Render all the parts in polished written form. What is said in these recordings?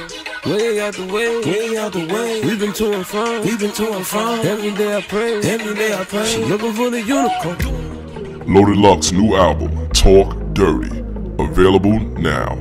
Way out the way. We've been to and from. Every day I pray. She looking for the unicorn. Loaded Lux new album, Talk Dirty. Available now.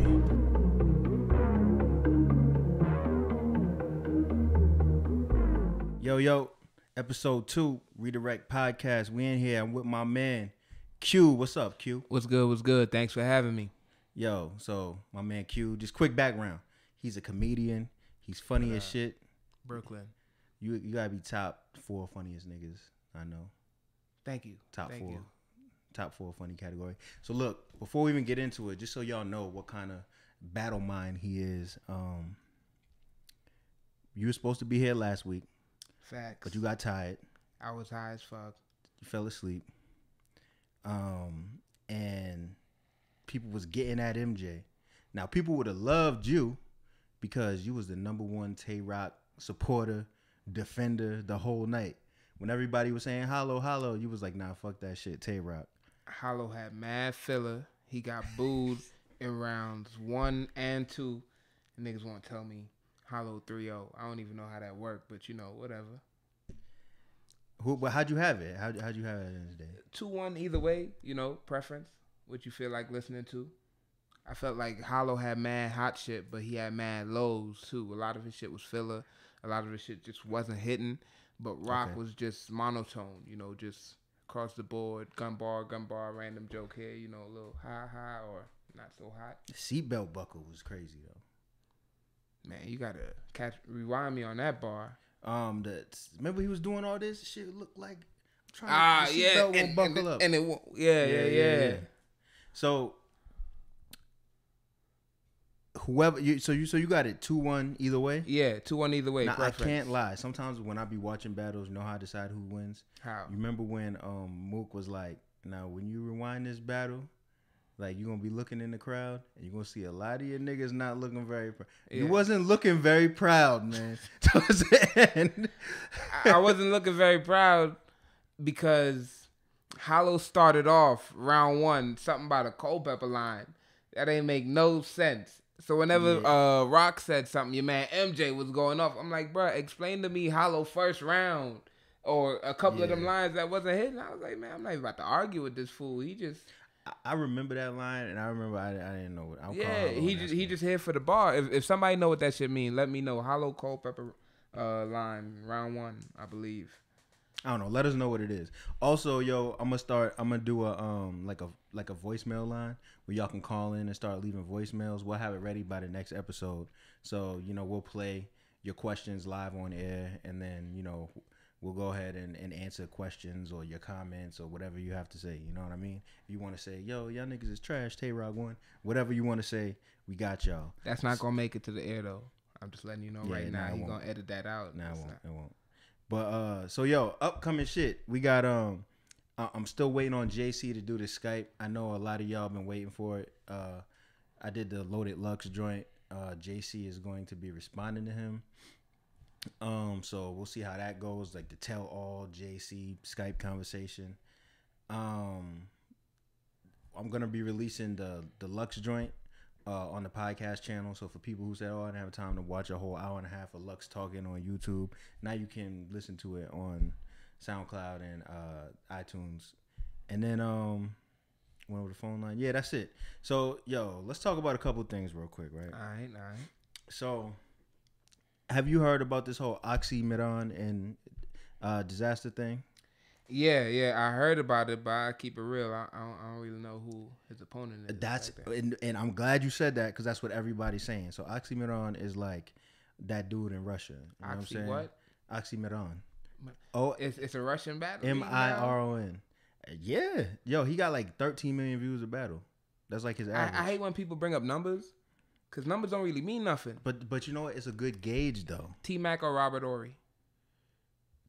Yo, episode 2, Redirect Podcast. We in here. I'm with my man, Q. What's up, Q? What's good? Thanks for having me. Yo, so my man Q, just quick background. He's a comedian. He's funny as shit. Brooklyn. You gotta be top 4 funniest niggas I know. Thank you. Top 4 funny category. So look, before we even get into it, just so y'all know what kind of battle mind he is, you were supposed to be here last week. Facts. But you got tired. I was high as fuck. You fell asleep. And people was getting at MJ. Now, people would have loved you because you was the #1 Tay Roc supporter, defender the whole night. When everybody was saying hollow, you was like, nah, fuck that shit, Tay Roc. Hollow had mad filler. He got booed in rounds 1 and 2. And niggas want to tell me Hollow 3-0. I don't even know how that worked, but you know, whatever. But how'd you have it? How'd you have it in this day? 2-1 either way, you know, preference. What you feel like listening to. I felt like Hollow had mad hot shit, but he had mad lows too. A lot of his shit was filler. A lot of his shit just wasn't hitting. But Rock was just monotone, you know, just across the board, gun bar, random joke here, you know, a little high or not so hot. The seatbelt buckle was crazy though. Man, you gotta rewind me on that bar. Remember he was doing all this shit. It looked like the yeah, seatbelt won't buckle up. And it won't. Yeah. So whoever you got it 2-1 either way. Yeah, 2-1 either way. Now, I preference. can't lie. Sometimes when I be watching battles, you know how I decide who wins. How? You remember when Mook was like, "Now when you rewind this battle, like you're gonna be looking in the crowd and you're gonna see a lot of your niggas not looking very proud." Yeah. You wasn't looking very proud, man. Towards the end. I wasn't looking very proud because Hollow started off round 1 something about a Culpepper line that ain't make no sense. So whenever Rock said something, your man MJ was going off. I'm like, bro, explain to me Hollow first round or a couple of them lines that wasn't hitting. I was like, man, I'm not even about to argue with this fool. He just. I remember that line, and I remember I didn't know what. He just here for the bar. If somebody know what that shit mean, let me know. Hollow Culpepper line round 1, I believe. I don't know. Let us know what it is. Also, yo, I'm gonna do a like a voicemail line where y'all can call in and start leaving voicemails. We'll have it ready by the next episode. So, you know, we'll play your questions live on air, and then, you know, we'll go ahead and answer questions or your comments or whatever you have to say. You know what I mean? If you want to say, yo, y'all niggas is trash, Tay Roc won, whatever you want to say, we got y'all. That's not gonna make it to the air though. I'm just letting you know right now. He's gonna edit that out. Nah, it won't. But so yo, upcoming shit. We got I'm still waiting on JC to do the Skype. I know a lot of y'all been waiting for it. I did the Loaded Lux joint. JC is going to be responding to him. So we'll see how that goes, like the tell all JC Skype conversation. I'm gonna be releasing the Lux joint on the podcast channel. So for people who said, "Oh, I didn't have time to watch a whole hour and a half of Lux talking on YouTube," now you can listen to it on SoundCloud and iTunes. And then went over the phone line. Yeah, that's it. So yo, let's talk about a couple things real quick, right? All right. So, have you heard about this whole Oxymiron and Dizaster thing? Yeah, I heard about it, but I keep it real. I don't really know who his opponent is. That's and I'm glad you said that because that's what everybody's saying. So Oxymiron is like that dude in Russia. You know what I'm saying? What? Oxymiron. Oh, it's a Russian battle. Miron. Yeah, yo, he got like 13 million views a battle. That's like his average. I hate when people bring up numbers because numbers don't really mean nothing. But you know what? It's a good gauge though. T-Mac or Robert Ory?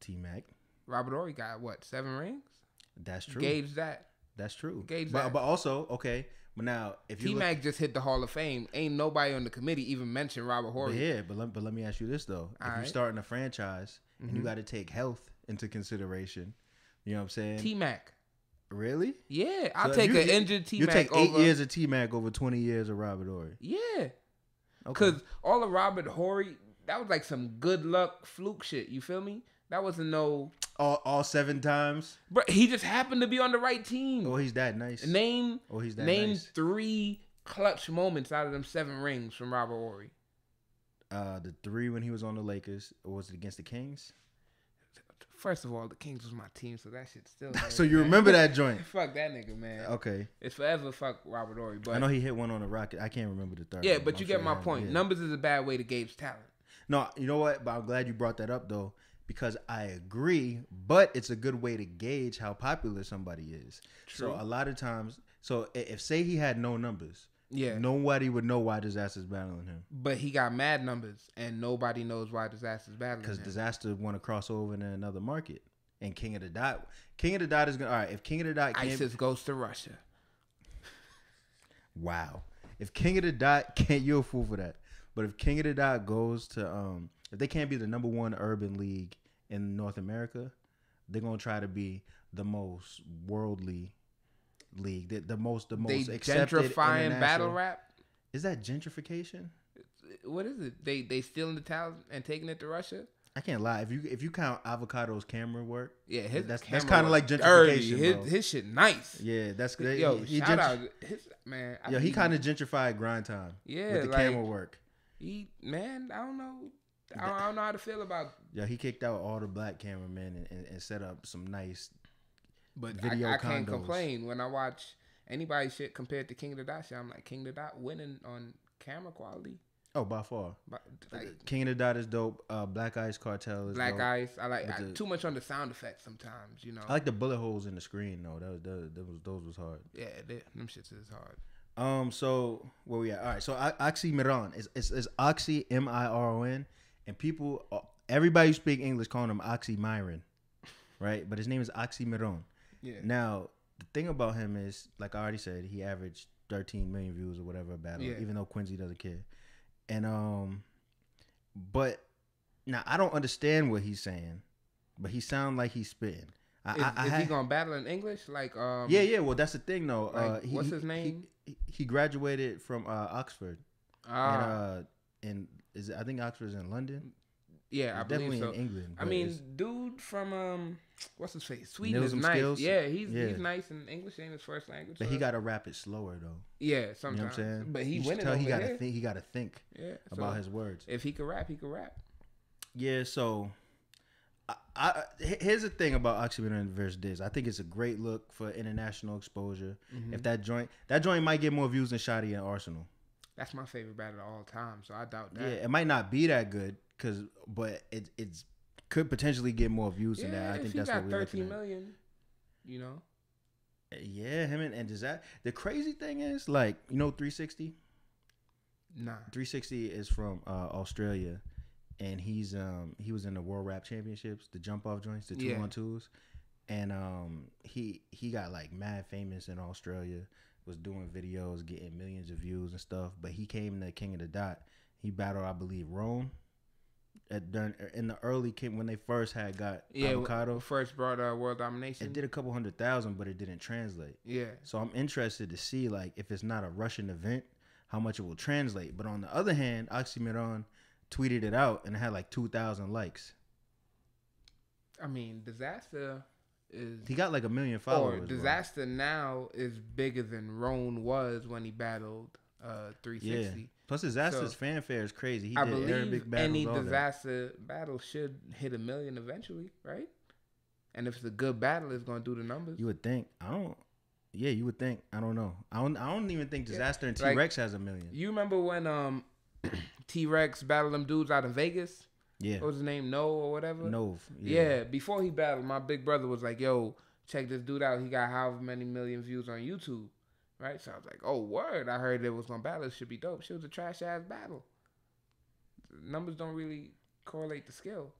T-Mac. Robert Ory got what, 7 rings? That's true. Gauge that. That's true. Gauge that. But also, okay. But now, if you T-Mac just hit the Hall of Fame, ain't nobody on the committee even mentioned Robert Horry. Yeah, but let me ask you this though: if you're starting a franchise and you got to take health into consideration, you know what I'm saying? T-Mac. Really? Yeah, I'll take an injured T-Mac. You take 8 years of T-Mac over 20 years of Robert Ory. Yeah. Because all of Robert Horry, that was like some good luck fluke shit. You feel me? That wasn't no... All 7 times? Bro, he just happened to be on the right team. Oh, he's that nice. Name nice. 3 clutch moments out of them 7 rings from Robert Horry. The 3 when he was on the Lakers. Or was it against the Kings? First of all, the Kings was my team, so that shit still... So you remember that joint? Fuck that nigga, man. Okay. It's forever fuck Robert Horry. But I know he hit one on the Rocket. I can't remember the third. Yeah, but you get my point. Yeah. Numbers is a bad way to gauge talent. No, you know what? But I'm glad you brought that up, though, because I agree, but it's a good way to gauge how popular somebody is. True. So a lot of times, if say he had no numbers, yeah, nobody would know why Dizaster's battling him. But he got mad numbers, and nobody knows why Dizaster's battling him. Because Dizaster want to cross over in another market. And King of the Dot is gonna. All right, if King of the Dot can't, ISIS goes to Russia. Wow. If King of the Dot can't, you're a fool for that. But if King of the Dot goes to, if they can't be the #1 urban league in North America, they're gonna try to be the most worldly league, the most accepted gentrifying battle rap. Is that gentrification? What is it? They stealing the talent and taking it to Russia? I can't lie. If you count Avocado's camera work, yeah, that's kind of like gentrification. His shit nice. Yeah, that's good. He shout out his man. He kind of gentrified grind time. Yeah, with the camera work. I don't know. I don't know how to feel about. Yeah, he kicked out all the black cameramen and set up some nice. But video I can't condos. complain when I watch anybody's shit compared to King of the Dot shit. I'm like, King of the Dot winning on camera quality. Oh, by far. King of the Dot is dope. Black Ice Cartel is Black dope. Ice. I like too much on the sound effects sometimes, you know. I like the bullet holes in the screen though. Those was hard. Yeah, them shits is hard. So where we at? All right. So Oxymiron is Oxy Miron, and everybody who speak English calling him Oxymiron, right? But his name is Oxymiron. Yeah. Now the thing about him is, like I already said, he averaged 13 million views or whatever a battle, even though Quincy doesn't care. And but now I don't understand what he's saying, but he sounds like he's spitting. Is he gonna battle in English? Like yeah. Well, that's the thing though. Like, what's his name? He graduated from Oxford. I think Oxford's in London. Yeah, I definitely believe so. In England. I mean, dude from what's his face? Sweden is Nilsum nice. Skills? Yeah, he's nice in English. Ain't his first language. But he got to rap it slower though. Yeah, sometimes. You know what I'm saying? But he winning. He got to think. He got to think. Yeah, about his words. If he could rap, he could rap. Yeah. So, here's the thing about Oxymoron versus Diz. I think it's a great look for international exposure. Mm-hmm. If that joint might get more views than Shotty and Arsenal. That's my favorite battle of all time. So I doubt that. Yeah, it might not be that good but it's could potentially get more views than that. I think that's what we're looking at. 13 million, you know. Yeah, him and Dizaster. The crazy thing is, like, 360. Nah, 360 is from Australia, and he was in the World Rap Championships, the jump off joints, the 2-on-2s, and he got like mad famous in Australia. Was doing videos, getting millions of views and stuff. But he came to King of the Dot. He battled, I believe, Rome. In the early when they first got Avocado, first brought World Domination. It did a couple 100,000, but it didn't translate. Yeah. So I'm interested to see, like, if it's not a Russian event, how much it will translate. But on the other hand, Oxymiron tweeted it out and it had like 2,000 likes. I mean, Dizaster he got like 1 million followers. Dizaster now is bigger than Roan was when he battled 360. Yeah. Plus, Dizaster's fanfare is crazy. He I did believe Arabic battles, any all Dizaster battle should hit 1 million eventually, right? And if it's a good battle, it's gonna do the numbers. You would think. Yeah, you would think. I don't know. I don't even think Dizaster and Tay Roc has 1 million. You remember when Tay Roc battled them dudes out of Vegas? Yeah. What was his name? No or whatever? Nove. Yeah. Before he battled, my big brother was like, yo, check this dude out. He got however many million views on YouTube. Right? So I was like, oh, word. I heard it was going to battle. It should be dope. Shit was a trash-ass battle. Numbers don't really correlate to skill.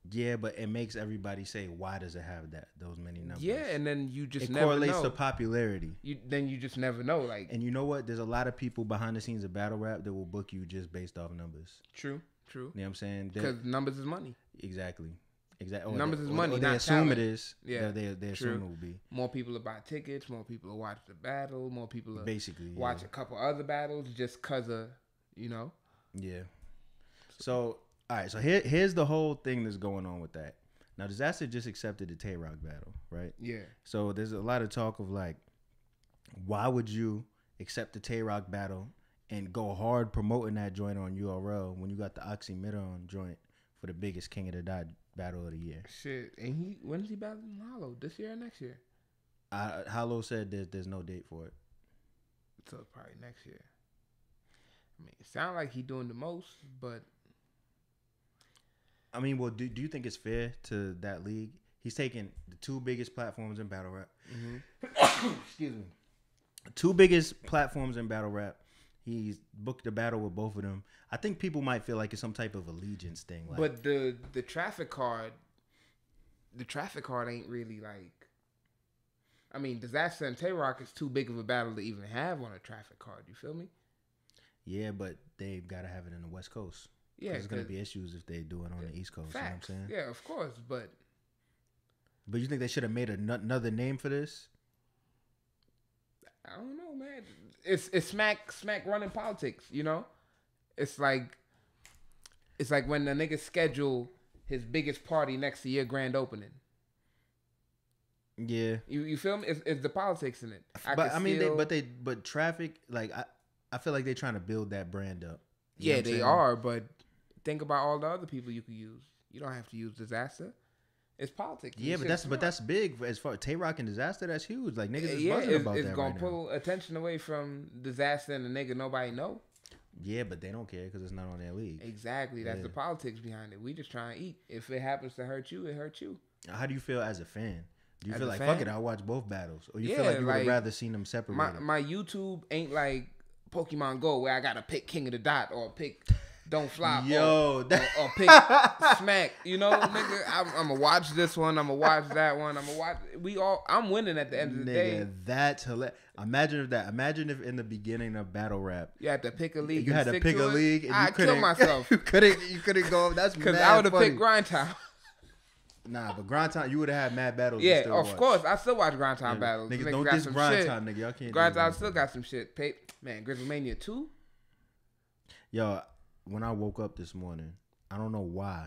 Yeah, but it makes everybody say, why does it have those many numbers? Yeah, and then you just it never know. It correlates to popularity. Then you just never know. Like, and you know what? There's a lot of people behind the scenes of battle rap that will book you just based off numbers. True. You know what I'm saying? Because numbers is money. Exactly. Numbers is money. Or they not assume talent. it is. Yeah, they assume it will be. More people will buy tickets. More people will watch the battle. More people will basically watch a couple other battles just cause of, Yeah. So all right. So here's the whole thing that's going on with that. Now, Dizaster just accepted the Tay Roc battle, right? Yeah. So there's a lot of talk of like, why would you accept the Tay Roc battle and go hard promoting that joint on URL when you got the Oxymiron joint for the biggest King of the Dot battle of the year? Shit. And when is he battling Hollow? This year or next year? Hollow said there's no date for it. So probably next year. I mean, it sounds like he doing the most, but I mean, well, do you think it's fair to that league? He's taking the two biggest platforms in battle rap. Mm-hmm. Excuse me. Two biggest platforms in battle rap. He's booked a battle with both of them. I think people might feel like it's some type of allegiance thing. Like, but the traffic card ain't really like. I mean, Dizaster and Tay Roc is too big of a battle to even have on a traffic card. You feel me? Yeah, but they've got to have it in the West Coast. Yeah, there's gonna be issues if they do it on the East Coast. Facts. You know what I'm saying? Yeah, of course, but you think they should have made another name for this? I don't know, man. It's smack running politics. You know, it's like when the nigga schedule his biggest party next to your grand opening. Yeah, you feel me? It's the politics in it. But traffic, like I feel like they're trying to build that brand up. You know they are, but think about all the other people you could use. You don't have to use Dizaster. It's politics. Yeah, but that's big as far as Tay Roc and Dizaster. That's huge. Like niggas is buzzing about that. It's gonna pull attention away from Dizaster and the nigga nobody know. Yeah, but they don't care because it's not on their league. Exactly. That's the politics behind it. We just trying to eat. If it happens to hurt you, it hurts you. How do you feel as a fan? Do you As feel a like fan? fuck it, I'll watch both battles, or you feel like you would have rather seen them separated? My YouTube ain't like Pokemon Go where I gotta pick King of the Dot or pick Don't Flop or pick Smack. You know, nigga, I'm gonna watch this one. I'm gonna watch that one. I'm winning at the end of the day. That's hilarious. Imagine if in the beginning of battle rap, you had to pick a league. You had to pick a league, and I killed myself. You couldn't go. That's because I would have picked Grind Time. Nah, but Grind Time, you would have had mad battles. Yeah, of course. I still watch Grind Time battles. Niggas don't diss Grind Time, nigga. Y'all can't. Grind Time still got some shit. Man, Grizzlemania 2? Yo, when I woke up this morning, I don't know why,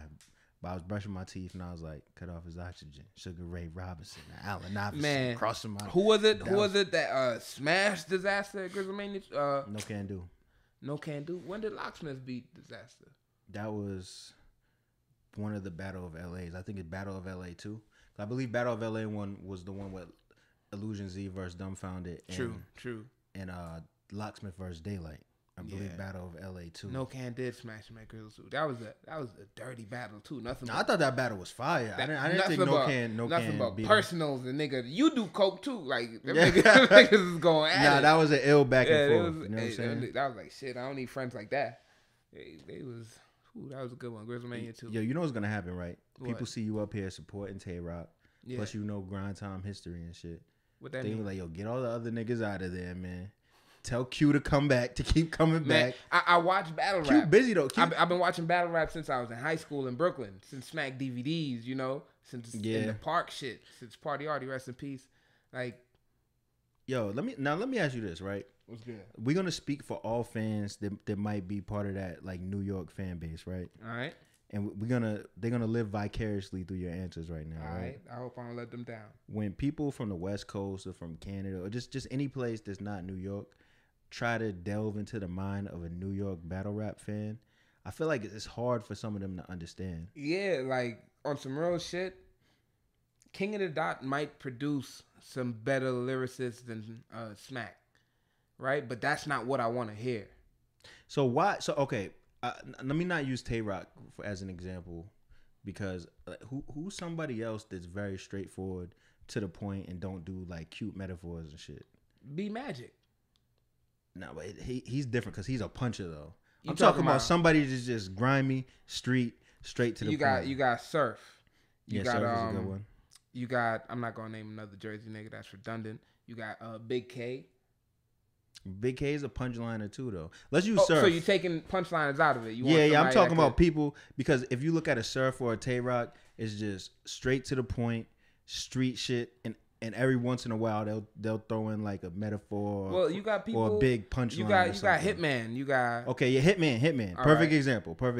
but I was brushing my teeth and I was like, cut off his oxygen. Sugar Ray Robinson, Allen Iverson, crossing my. Who was it that smashed Dizaster at Grizzlemania? No Can Do. No Can Do. When did Locksmith beat Dizaster? That was one of the Battle of LA's. I think it's Battle of LA 2. I believe Battle of LA 1 was the one with Illusion Z versus Dumbfounded. True. And Locksmith versus Daylight. I believe Battle of LA 2. No Can did smash him at Grizzle 2. That was a dirty battle too. I thought that battle was fire. I didn't think No Can nothing but beat personals and nigga. You do coke too. Like them niggas is going at it. Nah, that was an ill back and forth. You know what I'm saying? That was like shit. I don't need friends like that. That was a good one. Grizzlemania 2. Yo, you know what's gonna happen, right? What? People see you up here supporting Tay Roc. Yeah. Plus, you know Grind Time history and shit. What that they mean? were like, yo, get all the other niggas out of there, man. Tell Q to come back, to keep coming back. I watch battle rap. Q busy though. I've been watching battle rap since I was in high school in Brooklyn. Since Smack DVDs, you know, since in the park shit, since Party Artie, rest in peace. Like, yo, let me ask you this, right? What's good? We're gonna speak for all fans that might be part of that like New York fan base, right? All right. And they're gonna live vicariously through your answers right now. All right. I hope I don't let them down. When people from the West Coast or from Canada or just any place that's not New York try to delve into the mind of a New York battle rap fan, I feel like it's hard for some of them to understand. Yeah, like on some real shit, King of the Dot might produce some better lyricists than Smack, right? But that's not what I want to hear. So why? So okay, let me not use Tay Roc as an example, because who's somebody else that's very straightforward, to the point, and don't do like cute metaphors and shit? Be Magic. No, but he's different because he's a puncher though. I'm talking about somebody that's just grimy, straight to the point. You got Surf. Surf is a good one. You got, I'm not gonna name another Jersey nigga, that's redundant. You got Big K. Big K is a punchliner too though. Let's use Surf. So you taking punchliners out of it? I'm talking about people, because if you look at a Surf or a Tay Roc, it's just straight to the point, street shit, and and every once in a while they'll throw in like a metaphor. Well, you got people or a big punchline. You got Hitman. You got yeah, Hitman. All Perfect right.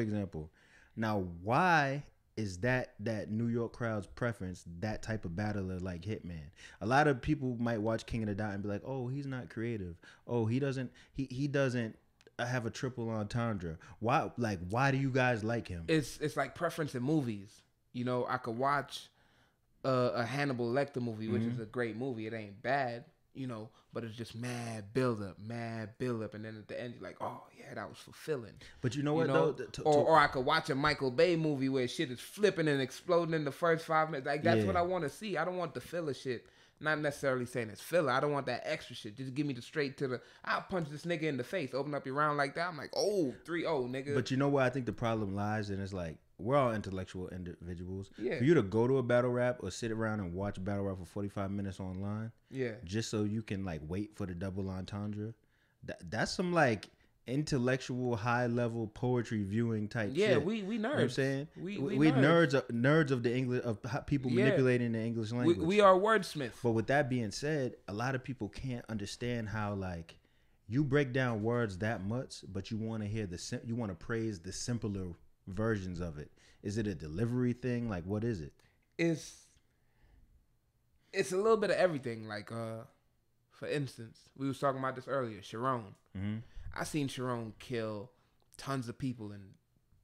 example. Now, why is that New York crowd's preference that type of battler like Hitman? A lot of people might watch King of the Dot and be like, oh, he's not creative. Oh, he doesn't have a triple entendre. Why do you guys like him? It's like preference in movies. You know, I could watch a Hannibal Lecter movie, which is a great movie. It ain't bad, you know, but it's just mad build up, and then at the end you're like, oh yeah, that was fulfilling. But you know what though? Or I could watch a Michael Bay movie where shit is flipping and exploding in the first 5 minutes. Like that's what I want to see. I don't want the filler shit. Not necessarily saying it's filler. I don't want that extra shit. Just give me the straight to the. I'll punch this nigga in the face. Open up your round like that. I'm like, oh, 3-0, nigga. But you know where I think the problem lies, and it's like we're all intellectual individuals. Yeah. For you to go to a battle rap or sit around and watch battle rap for 45 minutes online, just so you can like wait for the double entendre, that's some like intellectual high level poetry viewing type shit. Yeah, we nerds. You know what I'm saying? We nerds of the English of people manipulating the English language. We are wordsmiths. But with that being said, a lot of people can't understand how like you break down words that much, but you want to hear you want to praise the simpler versions of it. Is it a delivery thing? Like, what is it? It's a little bit of everything. Like, for instance, we was talking about this earlier. Sharon. Mm-hmm. I seen Sharon kill tons of people in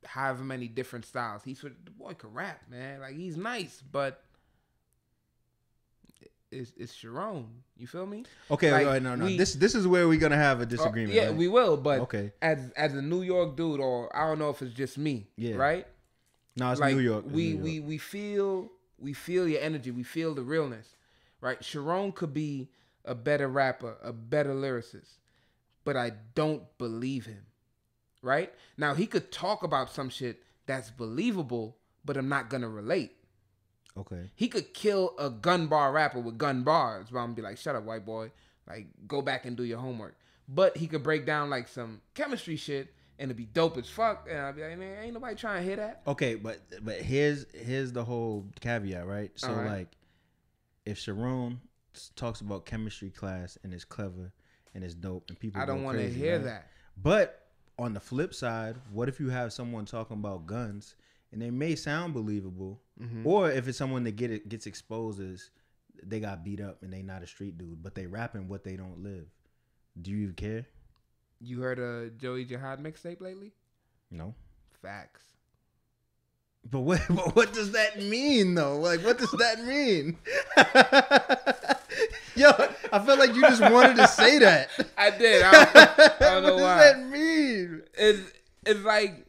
however many different styles. The boy can rap, man. Like, he's nice, but it's Sharon. You feel me? Okay, like, no. This is where we're gonna have a disagreement. Yeah, right? we will. But okay, as a New York dude, or I don't know if it's just me. Yeah. Right. No, it's like, New York. We feel your energy. We feel the realness. Right. Sharon could be a better rapper, a better lyricist, but I don't believe him. Right? Now, he could talk about some shit that's believable, but I'm not going to relate. Okay. He could kill a gun bar rapper with gun bars, but I'm going to be like, shut up, white boy. Like, go back and do your homework. But he could break down, like, some chemistry shit, and it'd be dope as fuck. And I'd be like, man, ain't nobody trying to hear that. Okay, but here's the whole caveat, right? So, like, if Sharon talks about chemistry class and is clever and is dope and people I don't want to hear that. But on the flip side, what if you have someone talking about guns and they may sound believable, or if it's someone that gets exposed as they got beat up and they not a street dude, but they rapping what they don't live. Do you care? You heard a Joey Jihad mixtape lately? No. Facts. But what does that mean though? Like, what does that mean? Yo, I felt like you just wanted to say that. I did. I don't know why. What does that mean? It's like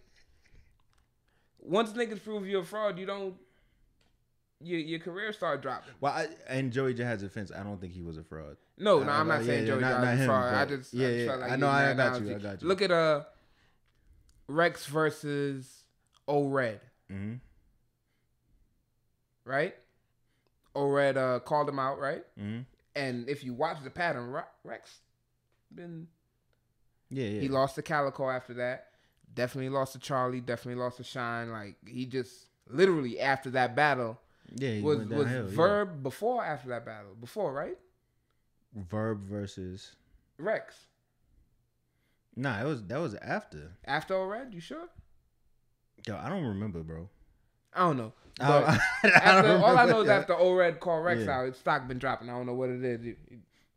once niggas prove you're a fraud, you don't. Your career start dropping. Well, and Joey Jihad's defense, I don't think he was a fraud. No, I'm not saying Joey Jihad was a fraud. I just felt like I know. I got you. Look at Rex versus O-Red. Mm-hmm. Right? O-Red called him out, right? Mm-hmm. And if you watch the pattern, Rex been... Yeah. He lost to Calico after that. Definitely lost to Charlie. Definitely lost to Shine. Like, he just... Literally, after that battle... Yeah, he was downhill, Verb before or after that battle? Before, right? Verb versus... Rex. Nah, that was after. After O-Red? You sure? Yo, I don't remember, bro. I don't know. I don't all I know is after O-Red called Rex out, his stock been dropping. I don't know what it is.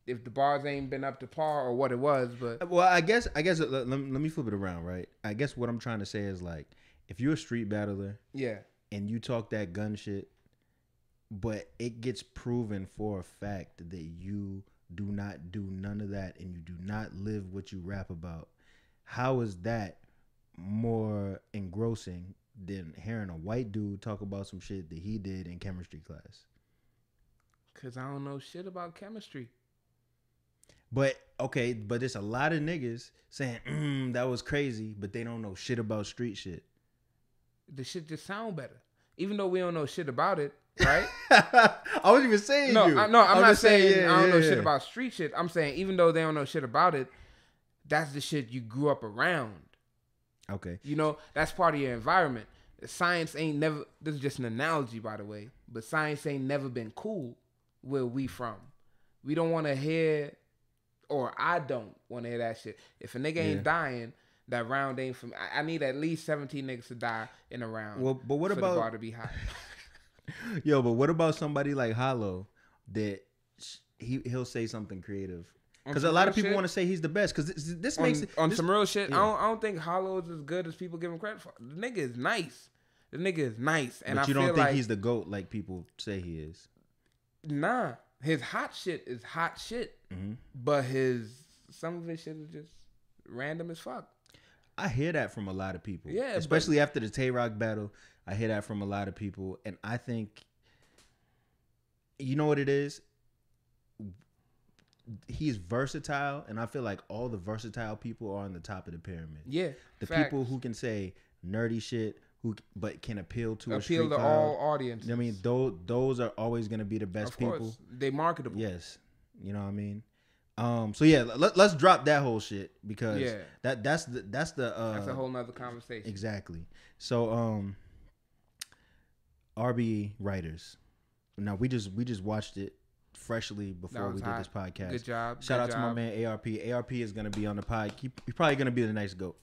If the bars ain't been up to par or what it was, but... Well, I guess let me flip it around, right? I guess what I'm trying to say is, like, if you're a street battler... Yeah. And you talk that gun shit, but it gets proven for a fact that you do not do none of that and you do not live what you rap about, how is that more engrossing than hearing a white dude talk about some shit that he did in chemistry class? Because I don't know shit about chemistry. But, okay, but there's a lot of niggas saying, that was crazy, but they don't know shit about street shit. The shit just sound better. Even though we don't know shit about it, right? I wasn't even saying I'm not saying I don't know shit yeah. about street shit. I'm saying even though they don't know shit about it, that's the shit you grew up around. Okay. You know, that's part of your environment. Science ain't never, this is just an analogy, by the way, but science ain't never been cool. where we from. We don't want to hear, or I don't want to hear that shit. If a nigga ain't dying, that round ain't for me. I need at least 17 niggas to die in a round. Well, but what for about the bar to be high? Yo, but what about somebody like Hollow that he'll say something creative? Because a lot of people want to say he's the best. Because this makes it on some real shit. Yeah. I don't think Hollow is as good as people give him credit for. The nigga is nice. And but you don't think he's the GOAT like people say he is? Nah, his hot shit is hot shit. Mm-hmm. But some of his shit is just random as fuck. I hear that from a lot of people. Yeah, especially after the Tay Roc battle. I hear that from a lot of people, and I think, you know what it is? He's versatile, and I feel like all the versatile people are on the top of the pyramid. Yeah, the people who can say nerdy shit, but can appeal to all audiences. I mean, those are always going to be the best people. They marketable. Yes, you know what I mean. So yeah, let's drop that whole shit because that's a whole nother conversation. Exactly. So RBE Writers. Now we just watched it freshly before we did this podcast. Good job. Shout out to my man ARP. ARP is gonna be on the pod. He's probably gonna be the next GOAT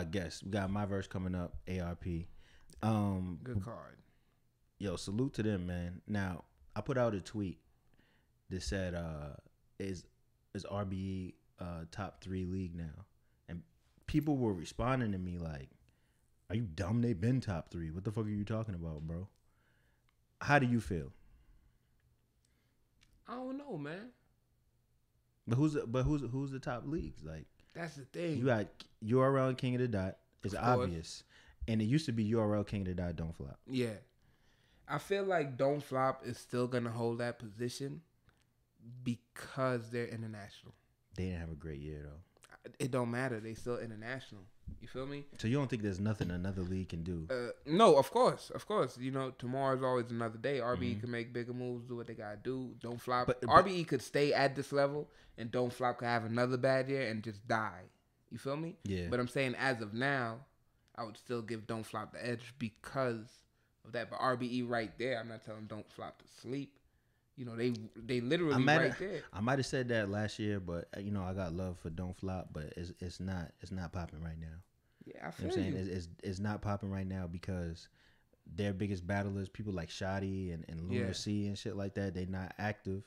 guest. We got my verse coming up. ARP. Good card. Yo, salute to them, man. Now I put out a tweet that said, "Is RBE top 3 league now?" And people were responding to me like, "Are you dumb? They've been top 3. What the fuck are you talking about, bro?" How do you feel? I don't know, man. But who's the top leagues? Like, that's the thing. You got URL and King of the Dot. It's obvious, and it used to be URL, King of the Dot, Don't Flop. Yeah, I feel like Don't Flop is still gonna hold that position because they're international. They didn't have a great year though. It don't matter. They still international. You feel me? So you don't think there's nothing another league can do? No, of course. You know, tomorrow's always another day. RBE can make bigger moves, do what they gotta do. Don't Flop. But RBE could stay at this level, and Don't Flop could have another bad year and just die. You feel me? Yeah. But I'm saying as of now, I would still give Don't Flop the edge because of that. But RBE right there, I'm not telling Don't Flop to sleep. You know, they literally right there. I might have said that last year, but you know, I got love for Don't Flop, but it's not popping right now. Yeah, I feel you. Know what I'm saying it's not popping right now because their biggest battlers, people like Shoddy and Lunar C and shit like that, they not active.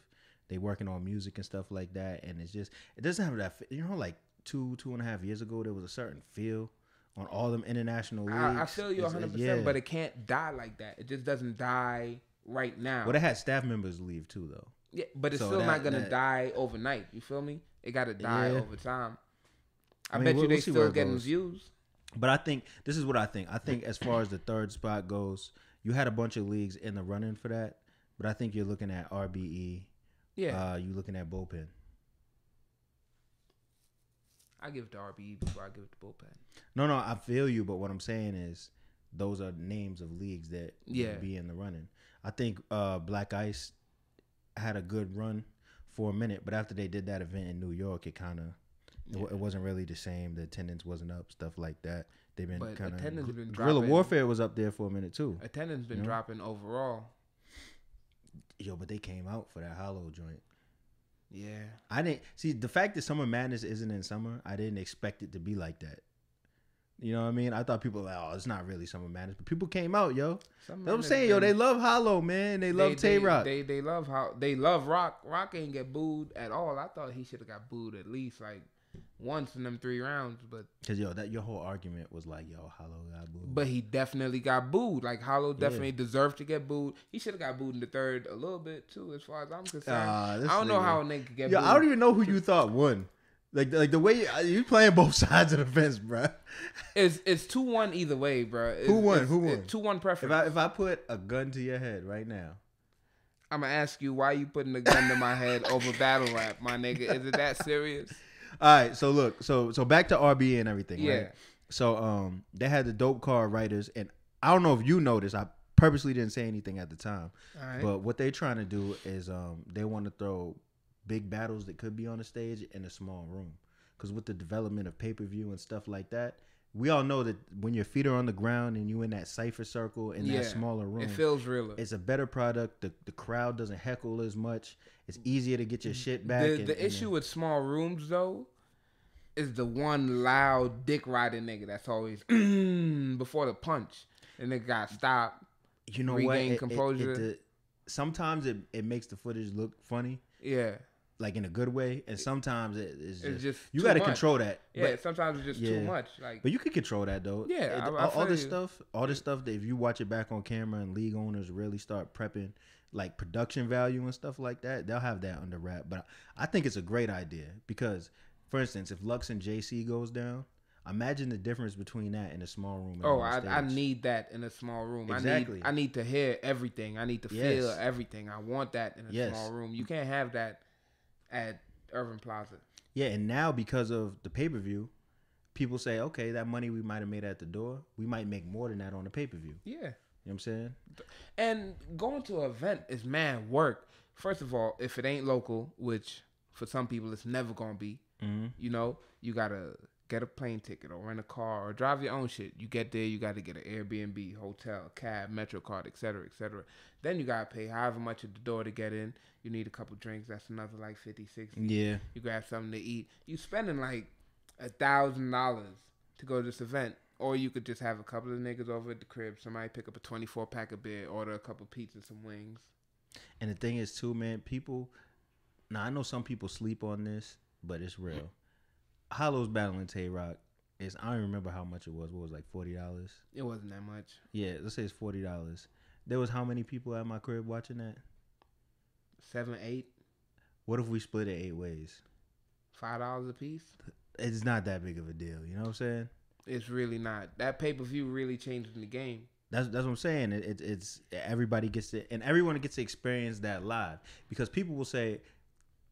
They working on music and stuff like that, and it doesn't have that. You know, like 2.5 years ago, there was a certain feel on all them international leagues. I feel you 100%, but it can't die like that. It just doesn't die right now. Well, they had staff members leave too, though. Yeah, but it's still not gonna die overnight. You feel me? It gotta die over time. I bet you they still getting views. But I think this is what I think. I think as far as the third spot goes, you had a bunch of leagues in the running for that, but I think you're looking at RBE. Yeah. You're looking at Bullpen. I give it to RBE before I give it to Bullpen. No, I feel you, but what I'm saying is those are names of leagues that would be in the running. I think Black Ice had a good run for a minute, but after they did that event in New York, it kind of it wasn't really the same. The attendance wasn't up, stuff like that. They've been kind of Guerrilla Warfare was up there for a minute too. Attendance been dropping overall. Yo, but they came out for that Hollow joint. Yeah, I didn't see the fact that Summer Madness isn't in summer. I didn't expect it to be like that. You know what I mean? I thought people were like, oh, it's not really Summer Madness, but people came out, yo. That's what I'm saying, yo. They love Hollow, man. They love Tay Roc. They love Roc. Roc ain't get booed at all. I thought he should have got booed at least like once in them 3 rounds, but because your whole argument was like, yo, Hollow got booed. But he definitely got booed. Like Hollow definitely deserved to get booed. He should have got booed in the third a little bit too, as far as I'm concerned. I don't know how a nigga could get booed. I don't even know who you thought won. Like the way you playing both sides of the fence, bro. It's 2-1 either way, bro. Who won? 2-1 preference. If I put a gun to your head right now, I'm gonna ask you why you putting a gun to my head over battle rap, my nigga. Is it that serious? All right, so look, so back to RBE and everything, right? So they had the dope card writers, and I don't know if you noticed, I purposely didn't say anything at the time. All right. But what they're trying to do is they want to throw big battles that could be on the stage in a small room. Because with the development of pay-per-view and stuff like that, we all know that when your feet are on the ground and you in that cipher circle in that smaller room, it feels realer. It's a better product. The crowd doesn't heckle as much. It's easier to get your shit back. The issue with small rooms though is the one loud dick riding nigga that's always before the punch, and they got stopped. You know regain what? Composure. Sometimes it makes the footage look funny. Yeah. Like in a good way, and sometimes it's just you too got to much. control that. Yeah, but, sometimes it's just too much. Like, but you can control that though. Yeah, all this stuff that if you watch it back on camera and league owners really start prepping like production value and stuff like that, they'll have that under wrap. But I think it's a great idea because, for instance, if Lux and JC goes down, imagine the difference between that and a small room. Oh, I need that in a small room. Exactly. I need to hear everything. I need to feel everything. I want that in a small room. You can't have that at Irving Plaza. Yeah, and now because of the pay-per-view, people say, okay, that money we might have made at the door, we might make more than that on the pay-per-view. Yeah. You know what I'm saying? And going to an event is mad work. First of all, if it ain't local, which for some people it's never going to be, you know, you got to get a plane ticket or rent a car or drive your own shit. You get there, you got to get an Airbnb, hotel, cab, MetroCard, etc., etc. Then you got to pay however much at the door to get in. You need a couple drinks. That's another like 50, 60. Yeah. You grab something to eat. You spending like $1,000 to go to this event. Or you could just have a couple of niggas over at the crib. Somebody pick up a 24 pack of beer, order a couple pizzas, some wings. And the thing is too, man, now I know some people sleep on this, but it's real. Hollow's battling Tay Roc is, I don't even remember how much it was. What was it, like $40? It wasn't that much. Yeah, let's say it's $40. There was how many people at my crib watching that? 7, 8. What if we split it 8 ways? $5 a piece? It's not that big of a deal. You know what I'm saying? It's really not. That pay-per-view really changed the game. That's what I'm saying. It's everybody gets it, and everyone gets to experience that live because people will say,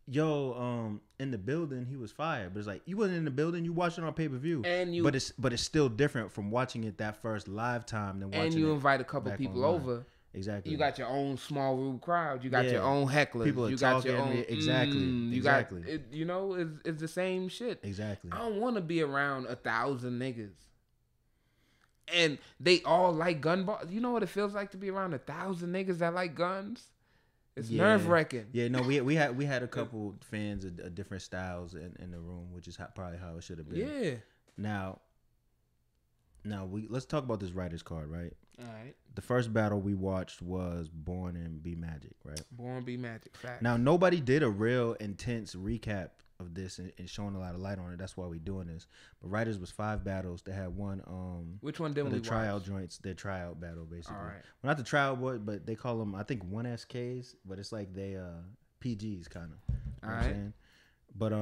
"Yo, in the building he was fired," but it's like you wasn't in the building. You watched it on pay-per-view, but it's still different from watching it that first live time than watching. And you invite a couple people online. over. Exactly. You got your own small room crowd. You got your own hecklers. People are you talking. Got your own, Exactly. You know, it's the same shit. Exactly. I don't want to be around 1,000 niggas. And they all like gun bars. You know what it feels like to be around 1,000 niggas that like guns? It's nerve-wracking. Yeah, no, we had a couple fans of different styles in the room, which is probably how it should have been. Yeah. Now let's talk about this writers card, right? All right. The first battle we watched was Born and Be Magic, right? Born Be Magic. Fact. Now nobody did a real intense recap of this and showing a lot of light on it. That's why we doing this. But writers was 5 battles. They had one. Which one did we watch? The tryout joints. Their tryout battle, basically. All right. Well, not the tryout boy, but they call them, I think, 1SKs, but it's like they PGs kind of. All right. But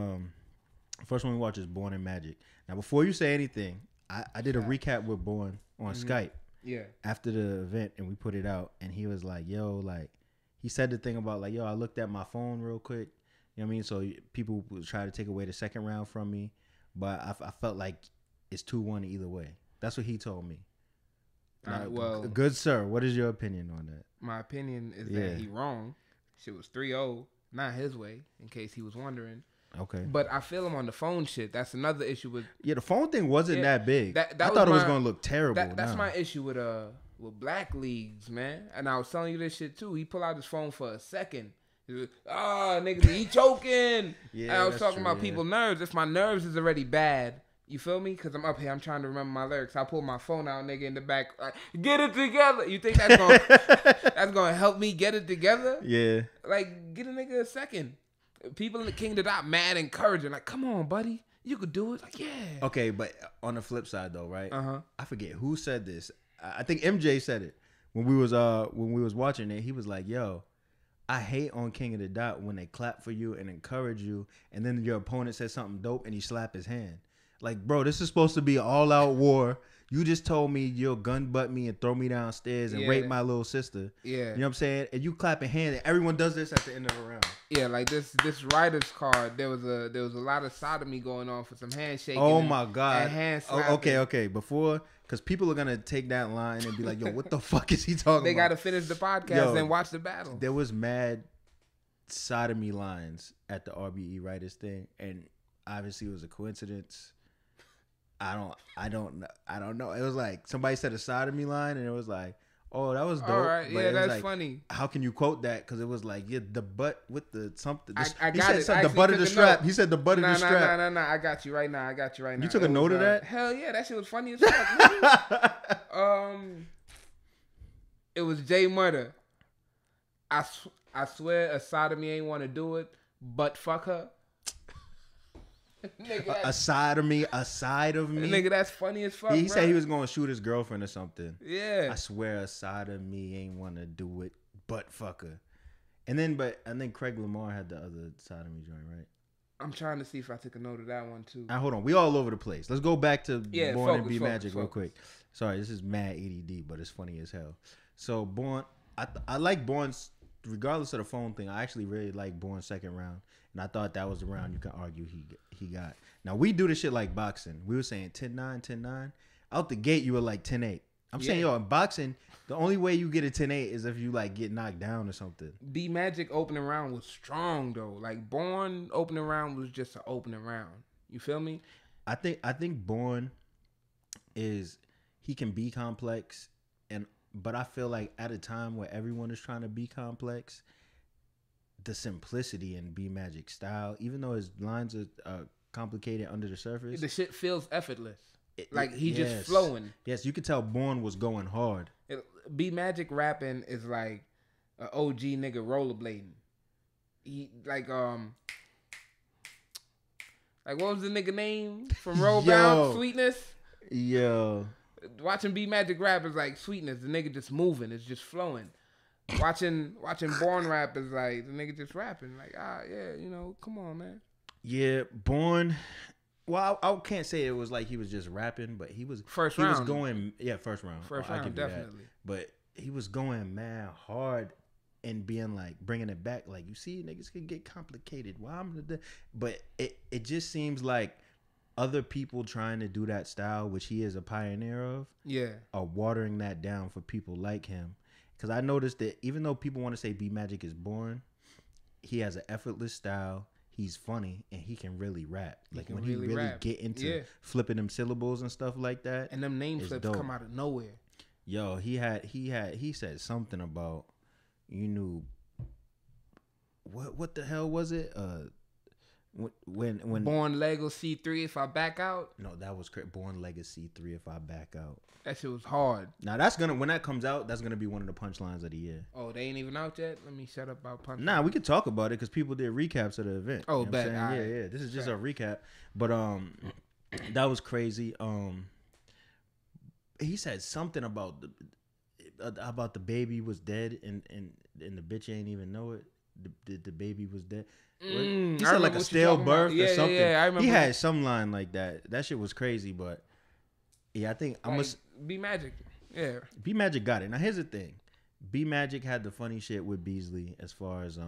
first one we watch is Born and Magic. Now before you say anything, I did a recap with Born on Skype. Yeah. After the event, and we put it out, and he was like, "Yo, like," he said the thing about like, "Yo, I looked at my phone real quick." You know what I mean? So people would try to take away the second round from me, but I felt like it's 2-1 either way. That's what he told me. Now, well, good sir, what is your opinion on that? My opinion is that he wrong. Shit was 3-0, not his way, in case he was wondering. Okay. But I feel him on the phone shit. That's another issue with... Yeah, the phone thing wasn't that big. I thought it was going to look terrible. That's my issue with black leagues, man. And I was telling you this shit, too. He pulled out his phone for a second. He was, nigga, he choking. And I was talking about people's nerves. If my nerves is already bad, you feel me? Because I'm up here, I'm trying to remember my lyrics. I pull my phone out, nigga, in the back. Like, get it together. You think that's going to help me get it together? Yeah. Like, get a nigga a second. People in the King of the Dot mad encouraging, like, come on, buddy, you could do it. Like, yeah. Okay, but on the flip side though, right? I forget who said this. I think MJ said it when we was watching it. He was like, "Yo, I hate on King of the Dot when they clap for you and encourage you, and then your opponent says something dope and you slap his hand. Like, bro, this is supposed to be an all-out war. You just told me you'll gun butt me and throw me downstairs and rape my little sister. Yeah. You know what I'm saying? And you clapping hand, and everyone does this at the end of the round. Yeah, like this writer's card, there was a lot of sodomy going on for some handshaking. Oh my God. And hand slapping. Okay. Before, because people are gonna take that line and be like, "Yo, what the fuck is he talking They about?" got to finish the podcast and watch the battle. There was mad sodomy lines at the RBE Writers thing, and obviously it was a coincidence. I don't know. It was like somebody said a sodomy line, and it was like, oh, that was dope. All right, But yeah, it was that's like, funny. How can you quote that? Because it was like, yeah, the butt with the something. I he got said it. something, the butt of the strap. He said the butt of the strap. No. I got you right now. You took a note of that? Hell yeah, that shit was funny as fuck. It was Jay Murder. I swear a sodomy ain't want to do it, but fuck her. Nigga, A side of me. Nigga, that's funny as fuck. He bro. said he was going to shoot his girlfriend or something. Yeah. I swear a side of me ain't want to do it, but fuck her. And then Craig Lamar had the other side of me joint, right? I'm trying to see if I took a note of that one too. Hold on. We all over the place. Let's go back to Born and Be focus, Magic real quick. Sorry, this is mad ADD, but it's funny as hell. So Born, I like Born's, regardless of the phone thing, I actually really like Born's second round. And I thought that was the round you can argue he got. Now, we do this shit like boxing. We were saying 10-9, 10-9. Out the gate, you were like 10-8. I'm saying, in boxing, the only way you get a 10-8 is if you, like, get knocked down or something. B Magic opening round was strong, though. Like, Born opening round was just an opening round. You feel me? I think Born he can be complex, but I feel like at a time where everyone is trying to be complex, the simplicity in B Magic style, even though his lines are complicated under the surface, the shit feels effortless. He yes. just flowing. Yes, you could tell Born was going hard. B Magic rapping is like an OG nigga rollerblading. He like what was the nigga name from Roll Bound? Sweetness. Yo, watching B Magic rap is like Sweetness. The nigga just moving. It's just flowing. Watching Born rap is like the nigga just rapping. Like, yeah, come on, man. Yeah, Born. Well, I can't say it was like he was just rapping, but he was first round. Was going, first round. First round, definitely. But he was going mad hard and being like bringing it back. Like, you see, niggas can get complicated. But it just seems like other people trying to do that style, which he is a pioneer of, are watering that down for people like him. Because I noticed that even though people want to say B Magic is Born, he has an effortless style. He's funny and he can really rap. Like when he really get into flipping them syllables and stuff like that. And them name flips dope. Come out of nowhere. Yo, he said something about, what the hell was it? When Born Legacy 3 if I back out. No, that was correct. Born Legacy 3 if I back out. That shit was hard. Now when that comes out, that's gonna be one of the punchlines of the year. Oh, they ain't even out yet. Let me shut up about punchlines. Nah, we could talk about it because people did recaps of the event. Oh, bet. Yeah. This is just a recap, but that was crazy. He said something about the baby was dead and the bitch ain't even know it. The baby was dead. He said like a stale birth or something. Yeah, I remember. He had some line like that. That shit was crazy, but yeah, I think I must B Magic. Yeah, B Magic got it. Now here's the thing: B Magic had the funny shit with Beasley as far as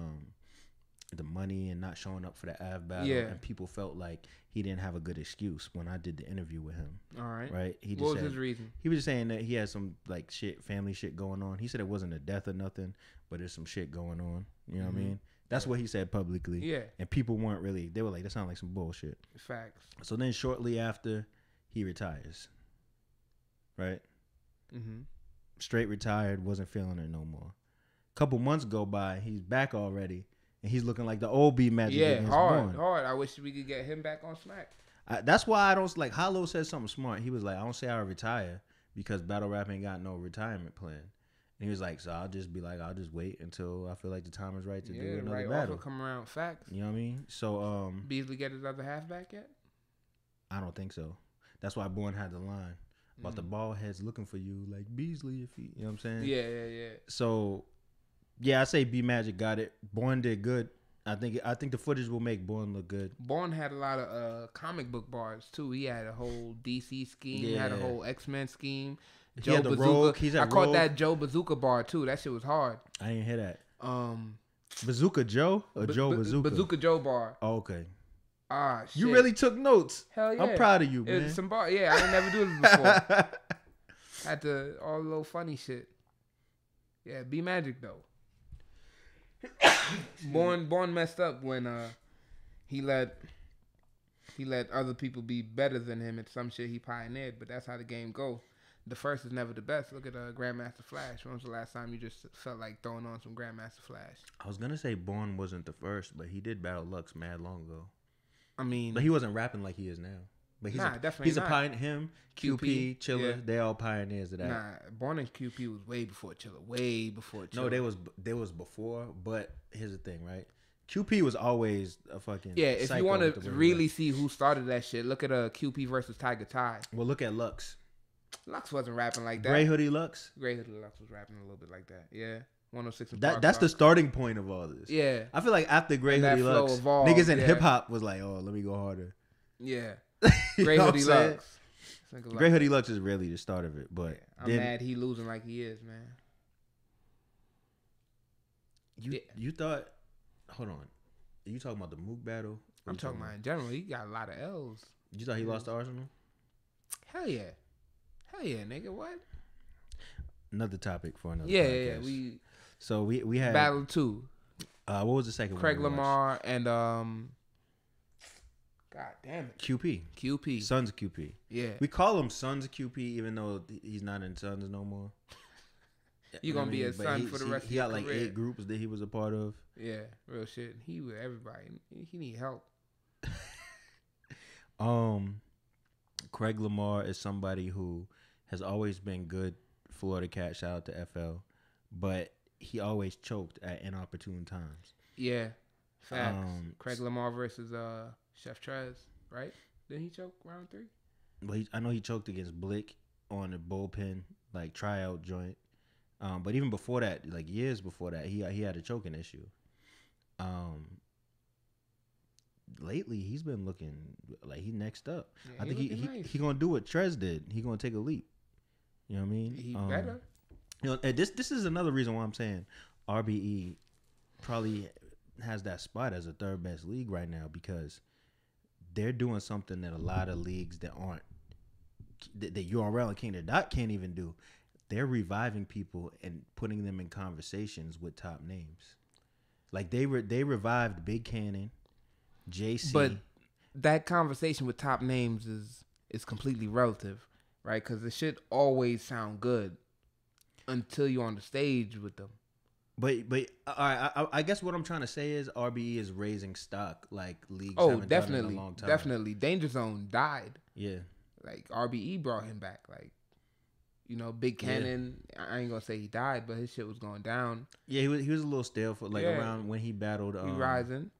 the money and not showing up for the Av battle, and people felt like he didn't have a good excuse when I did the interview with him. All right, right? What was his reason? He was just saying that he had some like family shit going on. He said it wasn't a death or nothing, but there's some shit going on. You know what I mean? That's what he said publicly. Yeah. And people weren't really, they were like, that sounds like some bullshit. Facts. So then shortly after, he retires. Right? Mm-hmm. Straight retired, wasn't feeling it no more. Couple months go by, he's back already, and he's looking like the old B Magic. Yeah, hard. I wish we could get him back on Smack. That's why I don't, like, Hollow said something smart. He was like, I don't say I retire because battle rap ain't got no retirement plan. And he was like, so I'll just wait until I feel like the time is right to do another battle. Also come around. Facts. You know what I mean? So Beasley get his other half back yet? I don't think so. That's why Born had the line about the bald heads looking for you, like Beasley, if he, you know what I'm saying? Yeah. So yeah, I say B Magic got it. Born did good. I think the footage will make Born look good. Born had a lot of comic book bars too. He had a whole DC scheme. He had a whole X-Men scheme. Joe Bazooka. I caught that Joe Bazooka bar too. That shit was hard. I didn't hear that. Bazooka Joe or Joe Bazooka? Bazooka Joe bar. Oh, okay. Ah, shit. You really took notes. Hell yeah. I'm proud of you, man. Some bar. Yeah, I didn't never do this before. Had to all the little funny shit. Yeah, B Magic though. Born messed up when he let He let other people be better than him at some shit he pioneered, but that's how the game go. The first is never the best. Look at Grandmaster Flash. When was the last time you just felt like throwing on some Grandmaster Flash? I was gonna say Born wasn't the first, but he did battle Lux mad long ago. I mean, but he wasn't rapping like he is now. But he's definitely he's not. a pioneer. Him, QP, Chiller, yeah. they all pioneers of that. Nah, Born and QP was way before Chiller. Way before Chiller. No, they was before. But here's the thing, right? QP was always a fucking If you want to really see who started that shit, look at QP versus Tiger Ty. Well, look at Lux. Lux wasn't rapping like that. Gray Hoodie Lux. Gray Hoodie Lux was rapping a little bit like that. Yeah, 106. That's the starting point of all this. Yeah, I feel like after Gray Hoodie Lux, evolved, niggas in hip hop was like, "Oh, let me go harder." Yeah, Gray Hoodie Lux. Gray Hoodie Lux is really the start of it, but I'm mad he losing like he is, man. You thought? Hold on. Are you talking about the Mook battle? I'm talking about in general. He got a lot of L's. You thought he lost to Arsenal? Hell yeah, nigga. What? Another topic for another. Yeah. We had battle 2. What was the second one? Craig Lamar and God damn it, QP. Sons of QP. Yeah, we call him Sons of QP, even though he's not in Sons no more. You gonna be a son for the rest of your career. He got like 8 groups that he was a part of. Yeah, real shit. He with everybody. He need help. Craig Lamar is somebody who has always been good Florida cat. Shout out to FL, but he always choked at inopportune times. Yeah, facts. Craig Lamar versus Chef Trez, right? Didn't he choke round 3? Well, I know he choked against Blick on the bullpen like tryout joint. But even before that, like years before that, he had a choking issue. Lately he's been looking like he next up. Yeah, I think he gonna do what Trez did. He gonna take a leap. You know what I mean? He better. You know, and this is another reason why I'm saying RBE probably has that spot as a third best league right now, because they're doing something that a lot of leagues that aren't that URL and King of Dot can't even do. They're reviving people and putting them in conversations with top names. Like they revived Big Cannon, JC. But that conversation with top names is completely relative, right? Because it should always sound good until you're on the stage with them. But I guess what I'm trying to say is RBE is raising stock like leagues haven't definitely done in a long time. Definitely. Danger Zone died. Yeah. Like RBE brought him back. Like, you know, Big Cannon. Yeah. I ain't gonna say he died, but his shit was going down. Yeah, he was a little stale for around when he battled. He rising.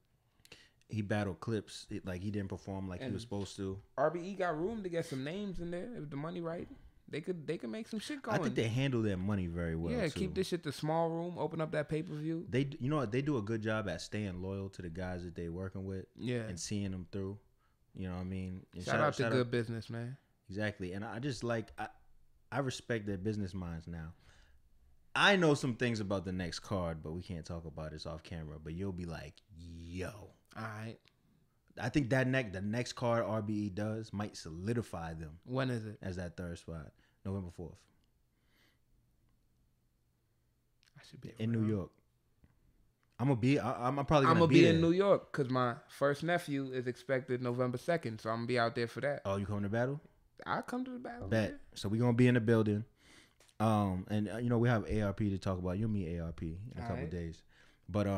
He battled Clips. Like he didn't perform like he was supposed to. RBE got room to get some names in there if the money right. They could make some shit going. I think they handle their money very well. Yeah, too. Keep this shit the small room. Open up that pay-per-view. You know what? They do a good job at staying loyal to the guys that they working with. Yeah, and seeing them through. You know what I mean? And shout out to Good Business, man. Exactly, and I just I respect their business minds now. I know some things about the next card, but we can't talk about this off camera. But you'll be like, yo, all right. I think the next card RBE does might solidify them. When is it? As that third spot, November 4th. I should be in New York. I'm probably gonna be in New York because my first nephew is expected November 2nd, so I'm gonna be out there for that. Oh, you coming to battle? I'll come to the battle. Bet. Man. So we're gonna be in the building. And you know we have ARP to talk about. You'll meet ARP in a couple of days. But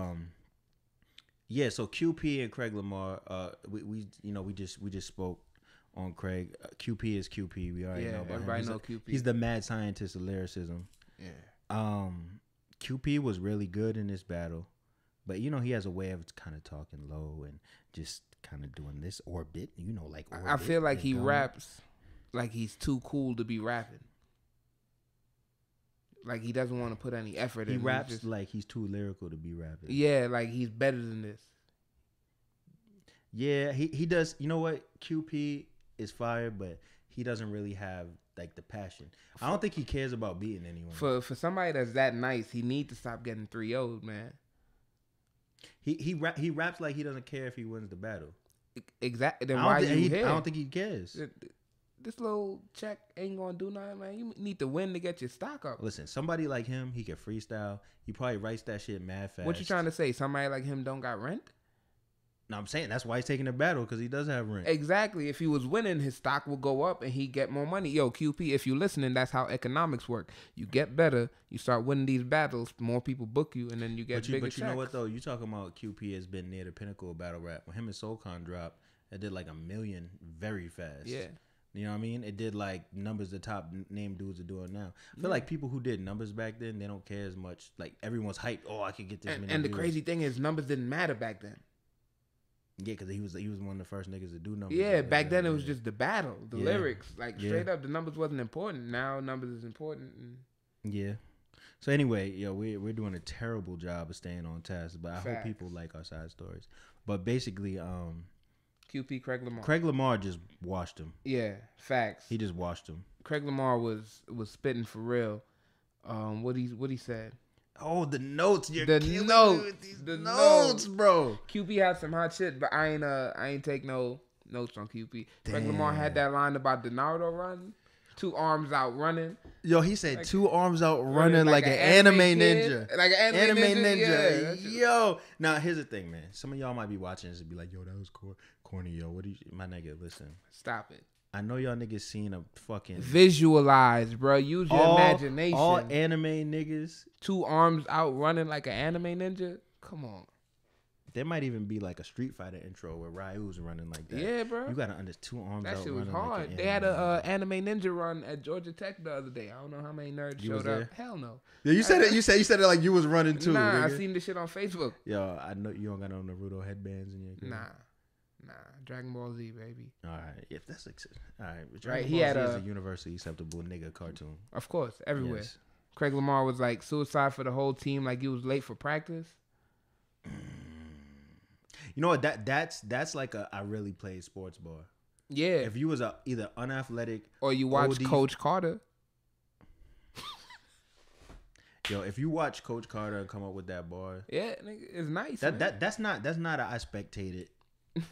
yeah. So QP and Craig Lamar. We just spoke on Craig. QP is QP. We already know about everybody him. know QP. He's the mad scientist of lyricism. Yeah. QP was really good in this battle, but you know he has a way of kind of talking low and just kind of doing this orbit. You know, like orbit, I feel like he raps like he's too cool to be rapping. Like he doesn't want to put any effort in. He raps like he's too lyrical to be rapping. Yeah, like he's better than this. Yeah, he does. You know what? QP is fire, but he doesn't really have like the passion. I don't think he cares about beating anyone. For somebody that's that nice, he needs to stop getting 3-0'd, man. He raps like he doesn't care if he wins the battle. Exactly. Then why you here? I don't think he cares. This little check ain't gonna do nothing, man. You need to win to get your stock up. Listen, somebody like him, he can freestyle. He probably writes that shit mad fast. What you trying to say? Somebody like him don't got rent? No, I'm saying that's why he's taking the battle, because he does have rank. Exactly. If he was winning, his stock would go up and he'd get more money. Yo, QP, if you're listening, that's how economics work. You get better, you start winning these battles, more people book you, and then you get bigger But you know checks. what, though? You talking about QP has been near the pinnacle of battle rap. When him and Soulcon dropped, it did like 1 million very fast. Yeah. You know what I mean? It did like numbers the top name dudes are doing now. I feel like people who did numbers back then, they don't care as much. Like everyone's hyped. Oh, I could get this many And the views. crazy thing is, numbers didn't matter back then. Yeah, because he was one of the first niggas to do numbers. Yeah, back then it was just the battle, the Yeah. lyrics. Like Yeah. straight up, the numbers wasn't important. Now numbers is important. And Yeah. So anyway, yo, we're doing a terrible job of staying on task, but I hope Facts. people like our side stories. But basically, QP Craig Lamar. Craig Lamar just washed him. Yeah, facts. He just washed him. Craig Lamar was spitting for real. What he said. Oh, the notes. You're The killing notes. me with these The notes, notes. bro. QP had some hot shit, but I ain't take no notes on QP. Craig Lamar had that line about the Naruto run, 2 arms out running. Yo, he said Like- 2 arms out running like an anime kid. ninja. Like an anime ninja. Yeah, that shit- Yo. Now, here's the thing, man. Some of y'all might be watching this and be like, yo, that was corny, yo. What do you... My nigga, listen. Stop it. I know y'all niggas seen a fucking... Visualize, bro. Use your imagination. All anime niggas... 2 arms out running like an anime ninja. Come on. There might even be like a Street Fighter intro where Ryu's running like that. Yeah, bro. You gotta under 2 arms That out shit was running hard. like They had a anime ninja run at Georgia Tech the other day. I don't know how many nerds You was showed up. there? Hell no. Yeah, you said it. You said it like you was running too. Nah, I nigga. seen this shit on Facebook. Yo, I know you don't got no Naruto headbands in your crib. Nah. Dragon Ball Z, baby. All right, if that's all right. Right, Dragon he Ball had Z is a- a universally acceptable nigga cartoon. Of course, everywhere. Yes. Craig Lamar was like suicide for the whole team, like he was late for practice. You know what? That's like a I really played sports bar. Yeah. If you was either unathletic Or you watch OD Coach Carter. Yo, if you watch Coach Carter and come up with that bar, Yeah, nigga, it's nice. man. that's not a I spectated.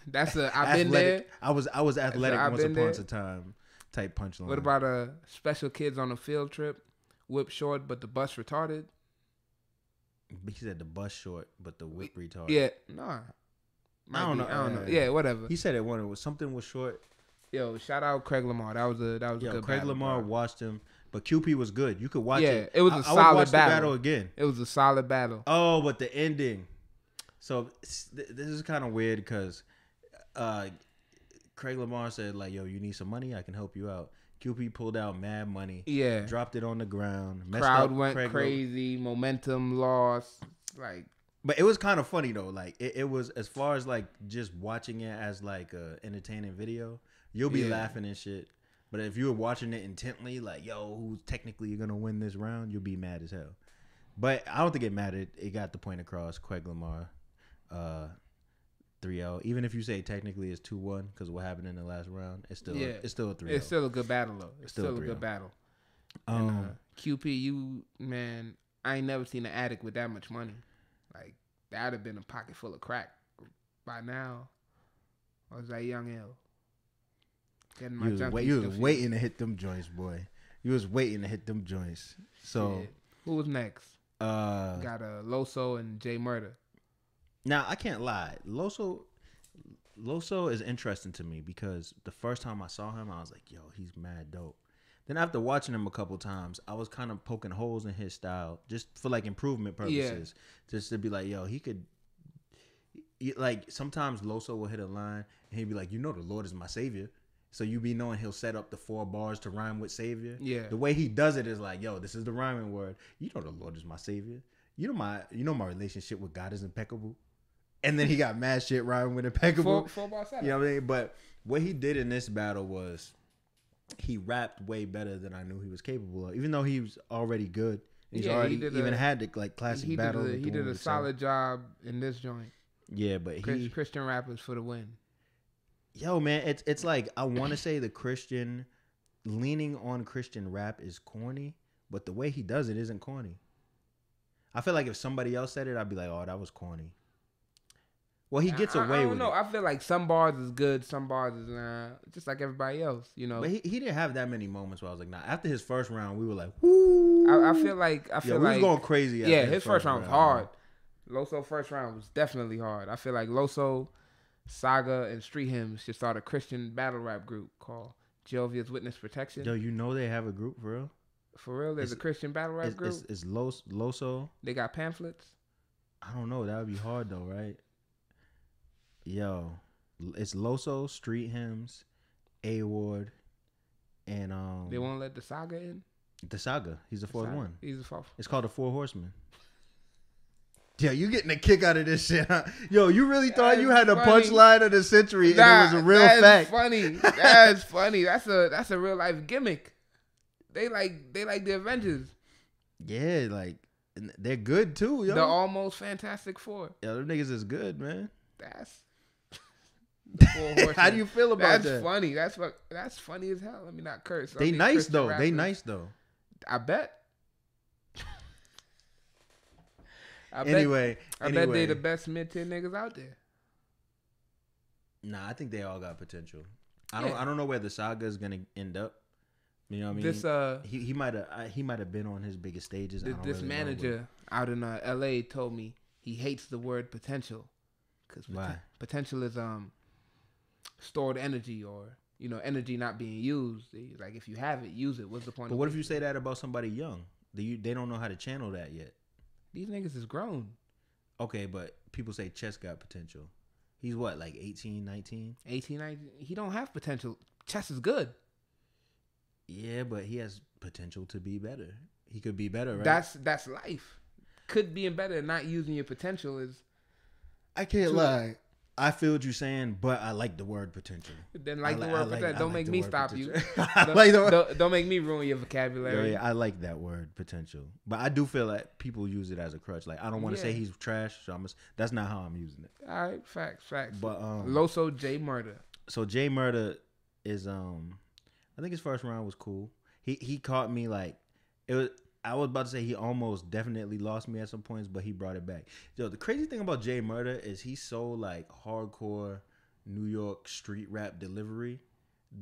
That's a I've been there. Athletic. I was athletic I've once been upon there. a time type punchline. What about special kids on a field trip? Whip short, but the bus retarded. He said the bus short, but the whip retarded. Yeah, nah. I don't know. I don't know. Yeah, whatever. He said it one. It was something was short. Yo, shout out Craig Lamar. That was a Yo, good Craig battle, Lamar bro. watched him, but QP was good. You could watch Yeah, it. it was a I would solid watch battle. the battle again. It was a solid battle. Oh, but the ending. So this is kind of weird because Craig Lamar said like, "Yo, you need some money? I can help you out." QP pulled out mad money. Yeah. Dropped it on the ground. Messed Crowd up went Craig crazy. Momentum lost. Like, But it was kind of funny though. Like it was, as far as like just watching it as like a entertaining video, you'll be Yeah. laughing and shit. But if you were watching it intently, like, yo, who's technically gonna win this round, you'll be mad as hell. But I don't think it mattered. It got the point across. Craig Lamar, 3-0. Even if you say technically it's 2-1 because of what happened in the last round, it's still a 3-0. it's still a good battle though. It's Still still a 3-0. good battle. And, QP, you man, I ain't never seen an addict with that much money. Like that'd have been a pocket full of crack by now. I was that young L. Getting my junkies you was confused. waiting to hit them joints, boy. You was waiting to hit them joints. So Shit. Who was next? Got Loso and Jay Murder. now I can't lie. Loso is interesting to me because the first time I saw him, I was like, yo, he's mad dope. Then after watching him a couple times, I was kind of poking holes in his style just for like improvement purposes. Just to be like, yo, he could. Like sometimes Loso will hit a line and he'd be like, you know, the Lord is my savior. So you be knowing he'll set up the 4 bars to rhyme with savior. Yeah. The way he does it is like, yo, this is the rhyming word. You know the Lord is my savior. You know my relationship with God is impeccable. And then he got mad shit rhyming with impeccable. Four bar setup. You know what I mean? But what he did in this battle was he rapped way better than I knew he was capable of. Even though he was already good. He's Yeah, already he did even a- had the like classic battle. He did a solid job in this joint. Yeah, but he Christian rappers for the win. Yo, man, it's like I want to say the Christian leaning on Christian rap is corny, but the way he does it isn't corny. I feel like if somebody else said it, I'd be like, "Oh, that was corny." Well, he gets away I don't with know. it, I feel like some bars is good, some bars is not. Just like everybody else, you know. but he didn't have that many moments where I was like, "Nah." After his first round, we were like, "Woo!" I feel like we was going crazy. Yeah, after his first round was hard. Loso first round was definitely hard. I feel like Loso Saga and Street Hymns should start a Christian battle rap group called Jehovah's Witness Protection. Yo, you know they have a group for real? For real, there's a Christian battle rap group. It's Loso. They got pamphlets. I don't know. That would be hard though, right? Yo, it's Loso, Street Hymns, A Ward, and They won't let the Saga in. The Saga. He's the fourth one. He's the fourth. It's called the Four Horsemen. Yo, you getting a kick out of this shit, huh? Yo, you really thought you had the punchline of the century and it was a real fact. Funny. That's funny. That's a real life gimmick. They like the Avengers. Yeah, like they're good too, yo. The almost Fantastic Four. Yo, them niggas is good, man. That's the Four Horsemen. How do you feel about that? That's funny. That's funny as hell. Let me not curse. They nice though. They nice though. I bet. I bet they the best mid-tier niggas out there. Nah, I think they all got potential. I don't know where the Saga is gonna end up. You know what I mean? He might have been on his biggest stages. This manager out in LA told me he hates the word potential because potential is stored energy or energy not being used. Like if you have it, use it. What's the point? But what if you say that about somebody young? They don't know how to channel that yet. These niggas is grown. Okay, but people say Chess got potential. He's what, like 18, 19? 18, 19. He don't have potential. Chess is good. Yeah, but he has potential to be better. He could be better, right? That's life. Could being better and not using your potential is... I can't lie. I feel what you're saying, but I like the word potential. Then the word potential. Don't make me stop you. Don't make me ruin your vocabulary. Yeah, I like that word potential, but I do feel that people use it as a crutch. Like I don't want to say he's trash, so that's not how I'm using it. All right, facts. But Loso J Murder. So J Murder is I think his first round was cool. He caught me like it was. I was about to say he almost definitely lost me at some points, but he brought it back. Yo, the crazy thing about Jay Murder is he's so like hardcore New York street rap delivery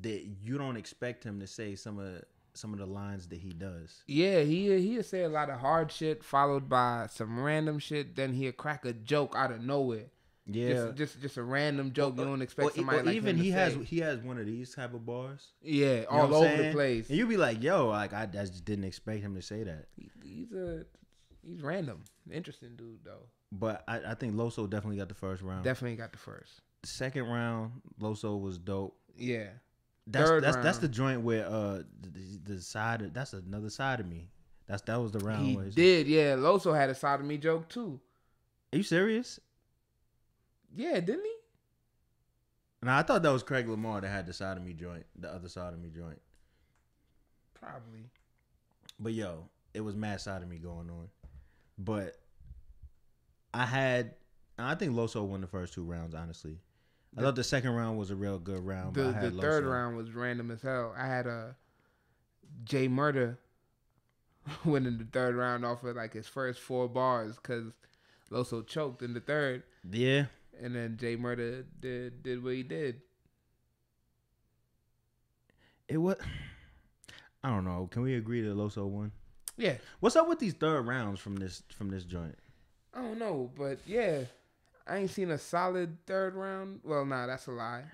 that you don't expect him to say some of the lines that he does. Yeah, he'll say a lot of hard shit followed by some random shit. Then he'll crack a joke out of nowhere. Yeah, just a random joke you don't expect somebody like even him he to has say. He has one of these type of bars. Yeah, all over the place. And you be like, yo, like I just didn't expect him to say that. He's random, interesting dude though. But I think Loso definitely got the first round. Definitely got the first. Second round, Loso was dope. Yeah. That's the joint where the side that's another side of me. That was the round. He where did, yeah. Loso had a side of me joke too. Are you serious? Yeah, didn't he? Nah, I thought that was Craig Lamar that had the side of me joint, the other side of me joint. Probably. But yo, it was mad side of me going on. But I think Loso won the first two rounds, honestly. I thought the second round was a real good round. The third round was random as hell. I had a J Murder winning the third round off of like his first 4 bars because Loso choked in the third. Yeah. And then J Murder did what he did. It was. I don't know. Can we agree that Loso won? Yeah. What's up with these third rounds from this joint? I don't know, but yeah, I ain't seen a solid third round. Well, nah, that's a lie.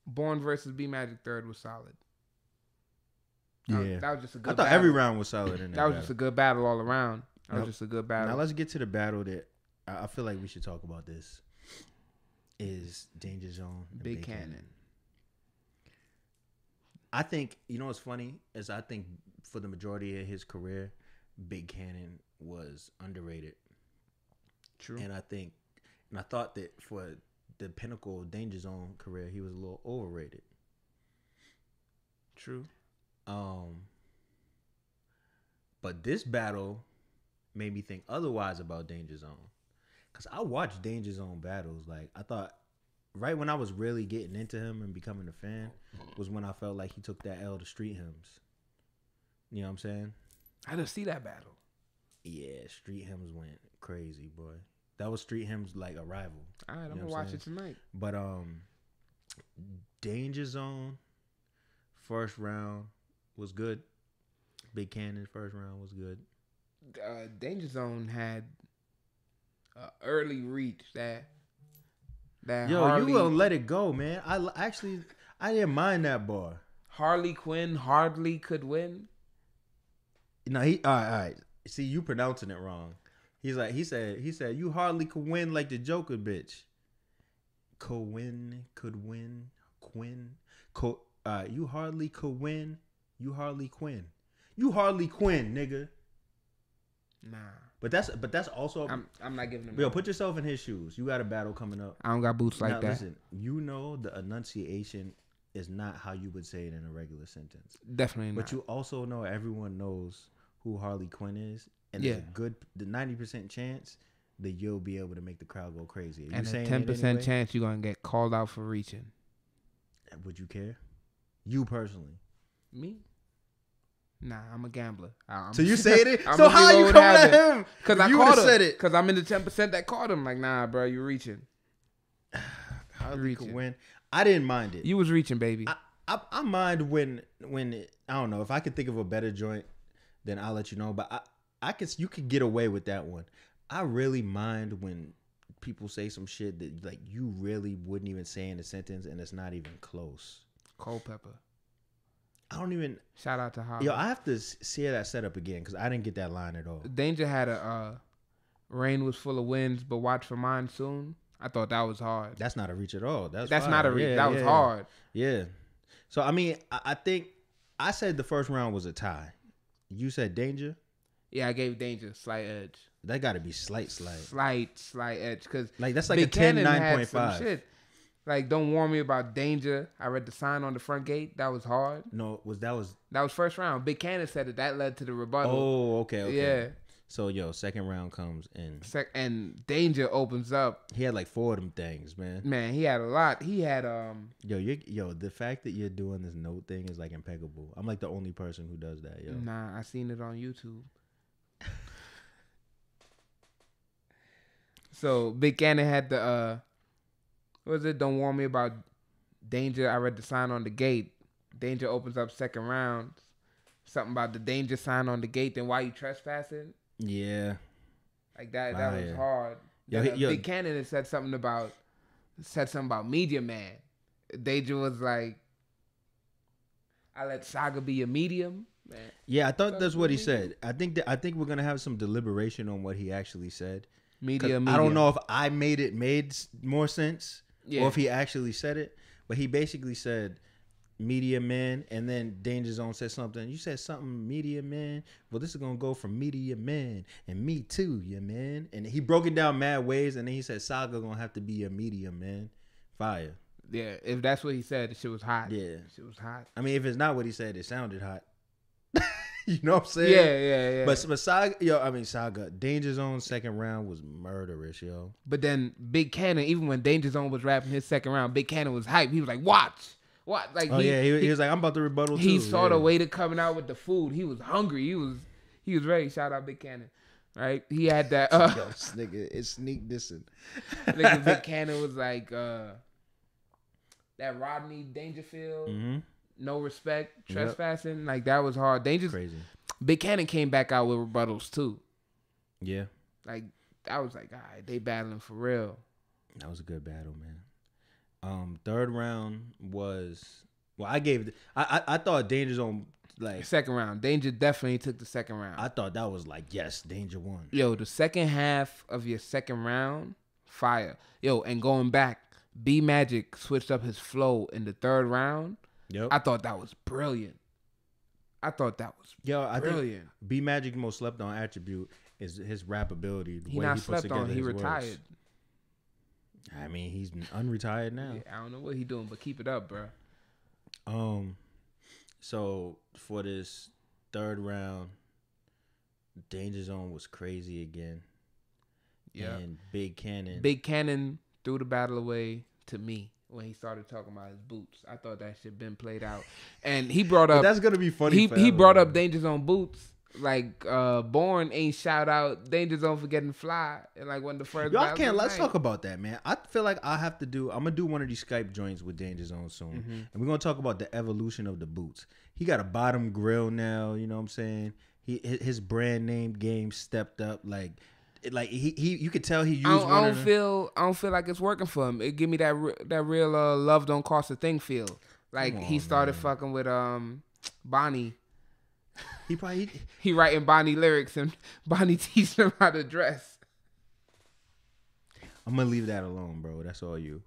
Born versus B Magic third was solid. Yeah, that was just a good. I thought battle. every round was solid in that was just a good battle all around. That was just a good battle. Now let's get to the battle that I feel like we should talk about. This is Danger Zone and Big Cannon. I think what's funny is I think for the majority of his career, Big Cannon was underrated. True. And I thought that for the pinnacle of Danger Zone career, he was a little overrated. True. But this battle made me think otherwise about Danger Zone. Because I watched Danger Zone battles. Like, I thought right when I was really getting into him and becoming a fan was when I felt like he took that L to Street Hymns. You know what I'm saying? I didn't see that battle. Yeah, Street Hymns went crazy, boy. That was Street Hymns like a rival. All right, I'm gonna watch it tonight. But Danger Zone first round was good. Big Cannon first round was good. Danger Zone had early reach that That Yo, Harley, you gonna let it go, man. I didn't mind that bar. Harley Quinn hardly could win. No, all right. See, you pronouncing it wrong. He said, you hardly could win like the Joker, bitch. Could win. You hardly could win. You hardly Quinn. You hardly Quinn, nigga. Nah. But that's also. I'm not giving him. Yo, put yourself in his shoes. You got a battle coming up. I don't got boots like that. Listen, you know the enunciation is not how you would say it in a regular sentence. Definitely not. But you also know everyone knows who Harley Quinn is, and there's the 90% chance that you'll be able to make the crowd go crazy. And a 10% chance you're gonna get called out for reaching. Would you care? You personally? Me? Nah, I'm a gambler. So you said it? So how you coming at him? Because I caught him. Because I'm in the 10% that caught him. Like, nah, bro, you're reaching. Harley could win. I didn't mind it. You was reaching, baby. I mind when I don't know, if I could think of a better joint, then I'll let you know. But you could get away with that one. I really mind when people say some shit that like you really wouldn't even say in a sentence, and it's not even close. Culpepper. I don't even. Shout out to Holly. Yo, I have to see that setup again because I didn't get that line at all. Danger had a rain was full of winds, but watch for monsoon. I thought that was hard. That's not a reach at all. That's not a reach. Yeah, that was hard. Yeah. So I mean, I think I said the first round was a tie. You said Danger. Yeah, I gave Danger a slight edge. That got to be slight. Slight edge because like that's like a 10, 9.5. Shit. Like, don't warn me about Danger. I read the sign on the front gate. That was hard. No, that was first round. Big Cannon said it. That led to the rebuttal. Oh, okay. Yeah. So yo, second round comes in. And Danger opens up. He had like 4 of them things, man. Man, he had a lot. He had Yo, the fact that you're doing this note thing is like impeccable. I'm like the only person who does that, yo. Nah, I seen it on YouTube. So Big Cannon had the what was it? Don't warn me about Danger. I read the sign on the gate. Danger opens up second round. Something about the danger sign on the gate. Then why you trespassing? Yeah. Like that. That was hard. Yo, Big Cannon had said something about Media Man. Danger was like, I let Saga be a medium. Man. Yeah, I thought that's what he said. I think we're gonna have some deliberation on what he actually said. Media. I don't know if I made more sense. Yeah. Or if he actually said it, but he basically said media man, and then Danger Zone said something. You said something media man. Well, this is gonna go from media man and me too, yeah man. And he broke it down mad ways, and then he said Saga gonna have to be a media man. Fire. Yeah, if that's what he said, the shit was hot. Yeah, shit was hot. I mean, if it's not what he said, it sounded hot. You know what I'm saying? Yeah. But Saga, Danger Zone second round was murderous, yo. But then Big Cannon, even when Danger Zone was rapping his second round, Big Cannon was hyped. He was like, watch. Like, he was like, I'm about to rebuttal too. He saw the waiter coming out with the food. He was hungry. He was ready. Shout out Big Cannon. Right? He had that. Yo, this nigga, it's sneak dissing. Nigga, Big Cannon was like, that Rodney Dangerfield. Mm-hmm. No respect, trespassing. Yep. Like, that was hard. Crazy. Big Cannon came back out with rebuttals too. Yeah. Like, I was like, all right, they battling for real. That was a good battle, man. Third round was, well, I thought Danger Zone, like. Second round. Danger definitely took the second round. I thought that was like, yes, Danger won. Yo, the second half of your second round, fire. Yo, and going back, B Magic switched up his flow in the third round. Yep. I thought that was brilliant. I think B Magic's most slept on attribute is his rap ability. He not slept on. He retired. Words. I mean, he's unretired now. Yeah, I don't know what he doing, but keep it up, bro. So for this third round, Danger Zone was crazy again. Yeah. And Big Cannon threw the battle away to me when he started talking about his boots. I thought that shit been played out. And he brought up... That's going to be funny. He brought up Danger Zone boots. Like, Born ain't shout out Danger Zone for getting fly. And like one of the first... Let's talk about that, man. I feel like I'm going to do one of these Skype joints with Danger Zone soon. Mm-hmm. And we're going to talk about the evolution of the boots. He got a bottom grill now, you know what I'm saying? His brand name game stepped up. Like, like you could tell he used. I don't feel like it's working for him. It give me that real love don't cost a thing feel. Like he started fucking with Bonnie. He writing Bonnie lyrics and Bonnie teaching him how to dress. I'm gonna leave that alone, bro. That's all you.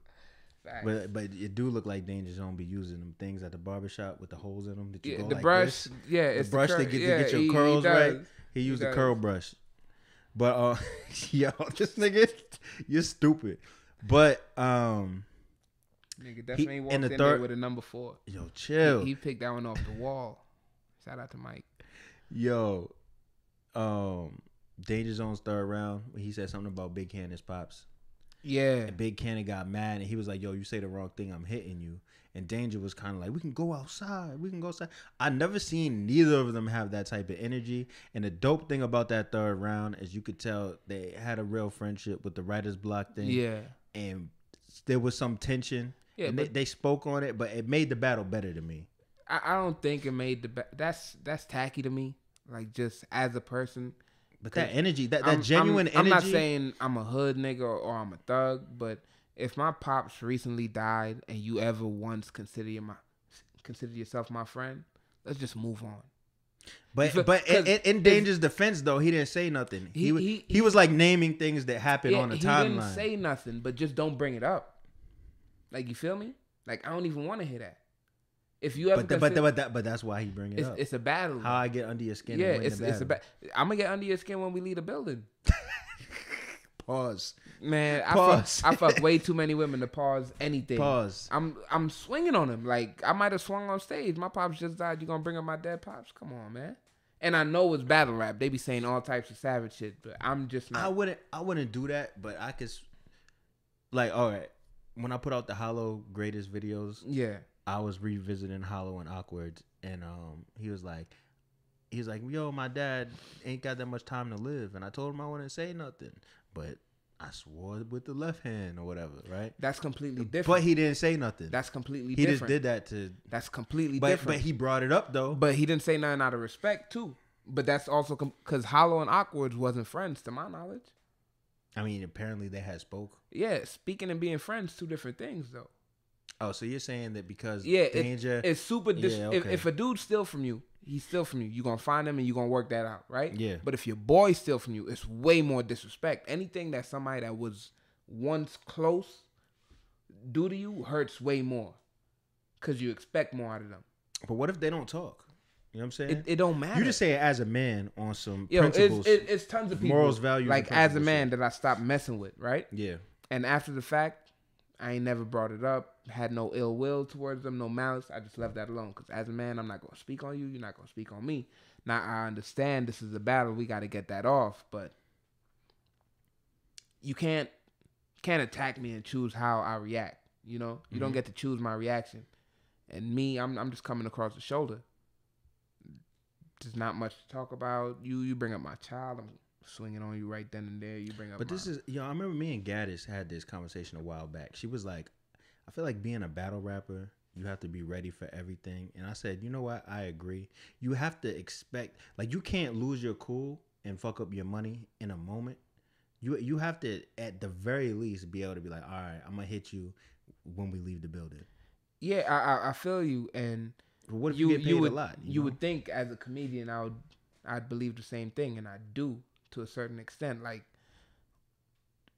But it do look like Danger Zone be using them things at the barbershop with the holes in them. That you go the like brush. This. Yeah, the it's brush the to get your curls right. He used the curl brush. But yo, this nigga, you're stupid. But nigga definitely walked in there with a number 4. Yo, chill. He picked that one off the wall. Shout out to Mike. Yo, Danger Zone's third round. He said something about Big Cannon's pops. Yeah. And Big Cannon got mad and he was like, yo, you say the wrong thing, I'm hitting you. And Danger was kind of like, we can go outside. I never seen neither of them have that type of energy. And the dope thing about that third round is you could tell they had a real friendship with the writer's block thing. Yeah. And there was some tension. Yeah, and they spoke on it, but it made the battle better to me. I don't think it made the that's tacky to me. Like, just as a person. But that energy, that genuine energy. I'm not saying I'm a hood nigga or I'm a thug, but if my pops recently died and you ever once consider yourself my friend, let's just move on. But in Danger's defense though, he didn't say nothing. He was like naming things that happened on the timeline. He didn't say nothing, but just don't bring it up. Like, you feel me? Like, I don't even want to hear that. If you ever, but that's why he bring it up. It's a battle. How I get under your skin? Yeah, it's a I'm gonna get under your skin when we leave the building. Pause. Man, I fuck way too many women to pause anything. Pause. I'm swinging on them. Like, I might have swung on stage. My pops just died. You gonna bring up my dead pops? Come on, man. And I know it's battle rap. They be saying all types of savage shit, but I'm just not. I wouldn't do that, but I could. Like, all right, when I put out the Hollow greatest videos, yeah. I was revisiting Hollow and Awkward, and he was like, yo, my dad ain't got that much time to live, and I told him I wouldn't say nothing, but I swore with the left hand or whatever, right? That's completely different. But he didn't say nothing. That's completely different. He different. just did that to. That's completely different. But he brought it up though. But he didn't say nothing out of respect too. But that's also because Hollow and Awkward wasn't friends, to my knowledge. I mean, apparently they had spoke. Yeah, speaking and being friends, two different things though. Oh, so you're saying that because Danger... It's super... If a dude steal from you, he steal from you. You're going to find him and you're going to work that out, right? Yeah. But if your boy steal from you, it's way more disrespect. Anything that somebody that was once close do to you hurts way more because you expect more out of them. But what if they don't talk? You know what I'm saying? It don't matter. You just say it as a man on some principles. It's tons of people. Morals, values, like, as a man that I stopped messing with, right? Yeah. And after the fact, I ain't never brought it up, had no ill will towards them, no malice. I just left that alone. Because as a man, I'm not going to speak on you. You're not going to speak on me. Now, I understand this is a battle. We got to get that off. But you can't attack me and choose how I react. You know? You don't get to choose my reaction. And me, I'm just coming across the shoulder. There's not much to talk about. You bring up my child. I'm swinging on you right then and there. You bring up. But this is, I remember me and Gaddis had this conversation a while back. She was like, I feel like being a battle rapper, you have to be ready for everything. And I said, you know what? I agree. You have to expect, like, you can't lose your cool and fuck up your money in a moment. You have to, at the very least, be able to be like, all right, I'm gonna hit you when we leave the building. Yeah, I feel you. And but what if you get paid a lot? You would think as a comedian, I'd believe the same thing, and I do. To a certain extent, like,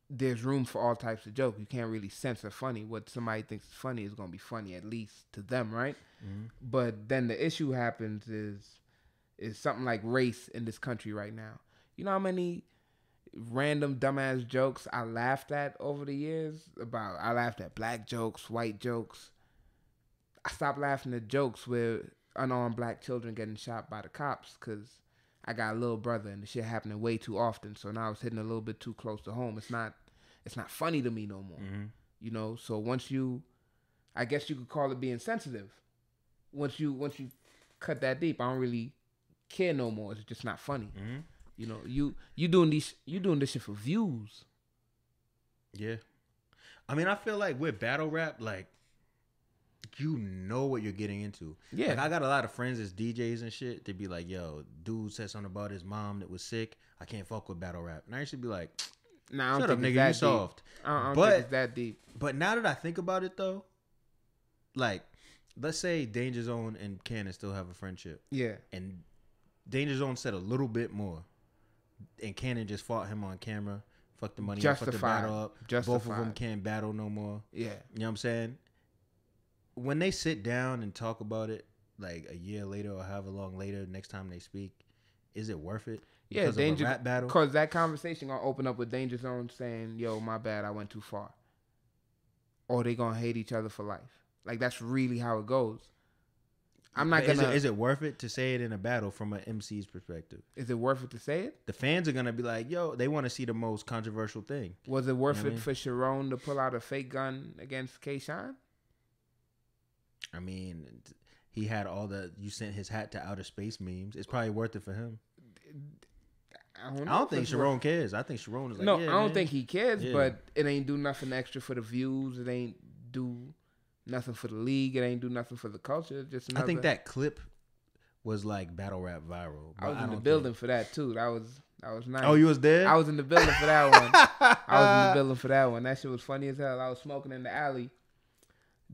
there's room for all types of joke. You can't really censor funny. What somebody thinks is funny is going to be funny, at least to them, right? Mm-hmm. But then the issue happens is something like race in this country right now. You know how many random dumbass jokes I laughed at over the years? I laughed at black jokes, white jokes. I stopped laughing at jokes where unarmed black children getting shot by the cops because I got a little brother and the shit happening way too often. So now it's hitting a little bit too close to home. It's not funny to me no more. Mm-hmm. You know, so once I guess you could call it being sensitive. Once you cut that deep, I don't really care no more. It's just not funny. Mm-hmm. You know, you doing this shit for views. Yeah. I mean, I feel like with battle rap, like, you know what you're getting into. Yeah. Like, I got a lot of friends as DJs and shit. They'd be like, yo, dude said something about his mom that was sick. I can't fuck with battle rap. And I used to be like, nah, I don't shut up, think it's nigga, that you deep. soft. I don't But think it's that deep. But now that I think about it, though, like, let's say Danger Zone and Cannon still have a friendship. Yeah. And Danger Zone said a little bit more. And Cannon just fought him on camera. Fucked the money up, fucked the battle up. Both of them can't battle no more. Yeah. You know what I'm saying? When they sit down and talk about it, like a year later or however long later, next time they speak, is it worth it? Yeah, Because of a rap battle? Because that conversation gonna open up with Danger Zone saying, "Yo, my bad, I went too far," or they gonna hate each other for life. Like, that's really how it goes. I'm not gonna. Is it worth it to say it in a battle from an MC's perspective? Is it worth it to say it? The fans are gonna be like, "Yo, they want to see the most controversial thing." Was it worth You know what I it for Sharon to pull out a fake gun against K-Shine? I mean, he had all the "you sent his hat to outer space" memes. It's probably worth it for him. I don't I don't think Sharon cares. I think Sharon is like, no, yeah, I don't man. think he cares, Yeah. but it ain't do nothing extra for the views. It ain't do nothing for the league. It ain't do nothing for the culture. It's just another, I think that clip was like battle rap viral. I was in the don't building think- for that too. That was nice. Oh, you was there? I was in the building for that one. I was in the building for that one. That shit was funny as hell. I was smoking in the alley.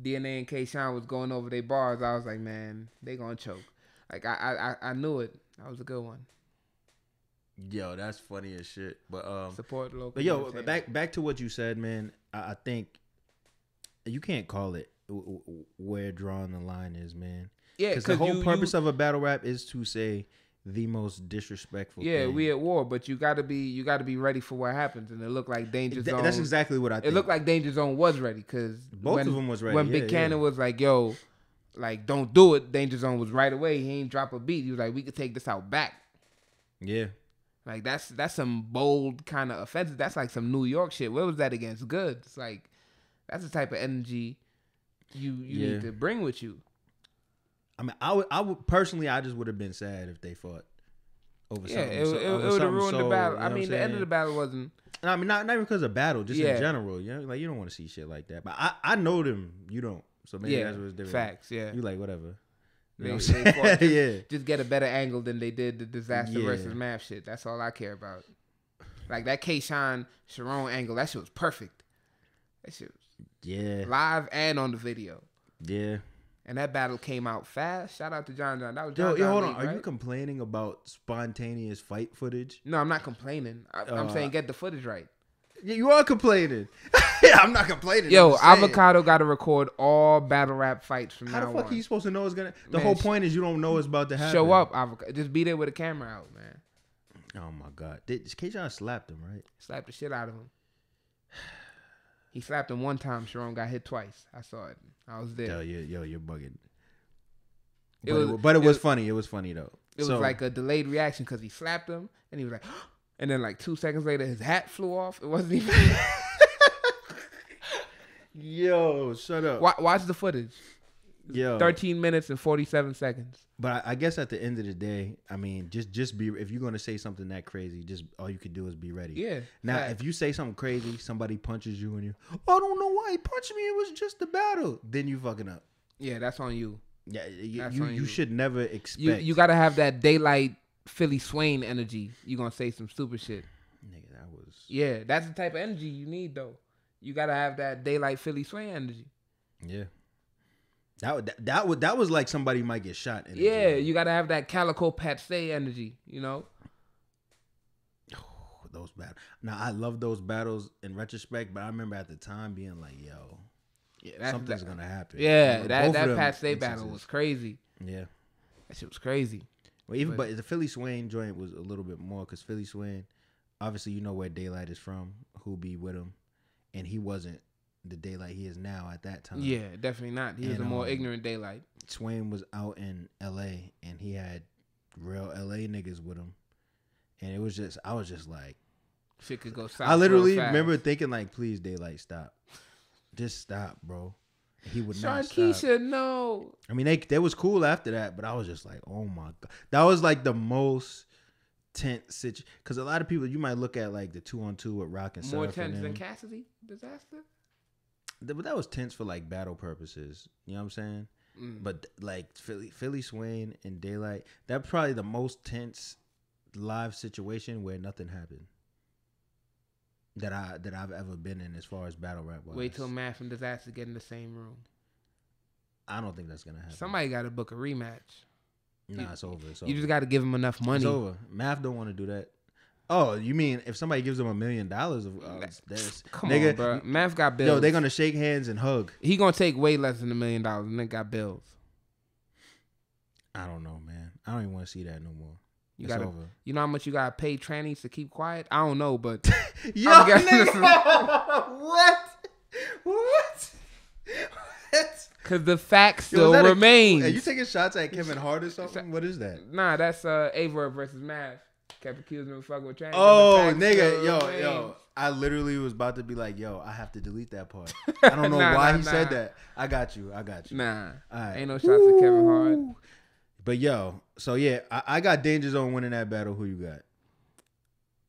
DNA and K-Shine was going over their bars. I was like, man, they gonna choke. Like, I knew it. That was a good one. Yo, that's funny as shit. But Support local. but yo, entertainment. back to what you said, man. I think you can't call it where drawing the line is, man. Yeah, Because the whole purpose of a battle rap is to say the most disrespectful. Yeah, thing. we at war, but you gotta be ready for what happens. And it looked like Danger Zone. That's exactly what I think. It looked like Danger Zone was ready because Both of them was ready. When Yeah, Big Cannon yeah. was like, "Yo, like don't do it," Danger Zone was right away. He ain't drop a beat. He was like, "We could take this out back." Yeah. Like that's some bold kind of offensive. That's like some New York shit. Where was that against Goods? Like that's the type of energy you need to bring with you. I mean, I would personally, I just would have been sad if they fought over Yeah, something. it would have ruined the battle. you know I what mean, I'm the end of saying? the battle wasn't. I mean, not even because of battle, just Yeah. in general. You know, like you don't want to see shit like that. But I know them. You don't. So maybe that's what's different. Facts. Yeah, You like whatever. You They- know what they I'm saying? fought- Yeah. just get a better angle than they did the Dizaster Yeah. versus Math shit. That's all I care about. Like that K-Shine Sharon angle, that shit was perfect. That shit was Yeah. live and on the video. Yeah. And that battle came out fast. Shout out to John. That was Yo, John. hold on. League, Are right? you complaining about spontaneous fight footage? No, I'm not complaining. I'm saying get the footage right. Yeah, you are complaining. Yeah, I'm not complaining. Yo, I'm just saying. Avocado got to record all battle rap fights from How now the fuck on. are you supposed to know it's gonna? The Man, whole point is you don't know it's about to happen. Show up, Avocado. Just be there with a camera out, man. Oh my god, K-Shine slapped him, right? Slap the shit out of him. He slapped him one time. Sharon got hit twice. I saw it. I was there. You're bugging. It But it was funny. It was funny though. It was like a delayed reaction because he slapped him and he was like, and then like 2 seconds later his hat flew off. It wasn't even. Yo, shut up. Watch the footage. Yo, 13 minutes and 47 seconds. But I guess at the end of the day, I mean, just be. If you're gonna say something that crazy, just all you could do is be ready. Yeah. Now, fact. if you say something crazy, somebody punches you and you, I don't know why he punched me. It was just a battle. Then you fucking up. Yeah, that's on you. Yeah, That's on you you. should never expect. You got to have that daylight Philly Swain energy. You gonna say some stupid shit. Nigga, that was. Yeah, that's the type of energy you need though. You got to have that daylight Philly Swain energy. Yeah. That was like somebody might get shot. In Yeah, you got to have that Calico Pat Stay energy, you know? Those battles. Now I love those battles in retrospect, but I remember at the time being like, "Yo, Yeah, something's gonna happen." Yeah, Both that of them Pat Stay battle instances. was crazy. Yeah. That shit was crazy. Well, but the Philly Swain joint was a little bit more because Philly Swain, obviously, you know where Daylight is from, who be with him, and he wasn't the Daylight he is now at that time. Yeah, definitely not. He was a And, more ignorant Daylight. Swain was out in L.A. and he had real L.A. niggas with him, and it was just, I was just like, Shit could go south. I literally real fast. remember thinking like, please Daylight, stop, just stop, bro. He would not stop. Keisha, no. I mean, they was cool after that, but I was just like, oh my god, that was like the most tense situation. Because a lot of people, you might look at like the 2-on-2 with Rock and More Surf. tense and than them. Cassidy Dizaster? But that was tense for like battle purposes. You know what I'm saying? But like Philly Swain and Daylight, that's probably the most tense live situation where nothing happened that I've ever been in as far as battle rap wise. Wait till Math and Dizaster get in the same room. I don't think that's gonna happen. Somebody got to book a rematch. Nah, it's over. It's over. You just got to give him enough money. It's over. Math don't want to do that. Oh, you mean if somebody gives him $1 million? Come nigga, on, bro. Math got bills. Yo, they're gonna shake hands and hug. He gonna take way less than $1 million, and they got bills. I don't know, man. I don't even want to see that no more. You It's gotta, over. you know how much you gotta pay trannies to keep quiet? I don't know, but Yo, I'm guessing nigga, what? Because the fact Yo, still remains. Are you taking shots at Kevin Hart or something? What is that? Nah, that's Avor versus Math. Kept accusing him of fucking with trannies. Oh, nigga, yo. I literally was about to be like, yo, I have to delete that part. I don't know why he said that. I got you. Nah, all right. Ain't no shots at Kevin Hart. But yo, so yeah, I got Danger Zone winning that battle. Who you got?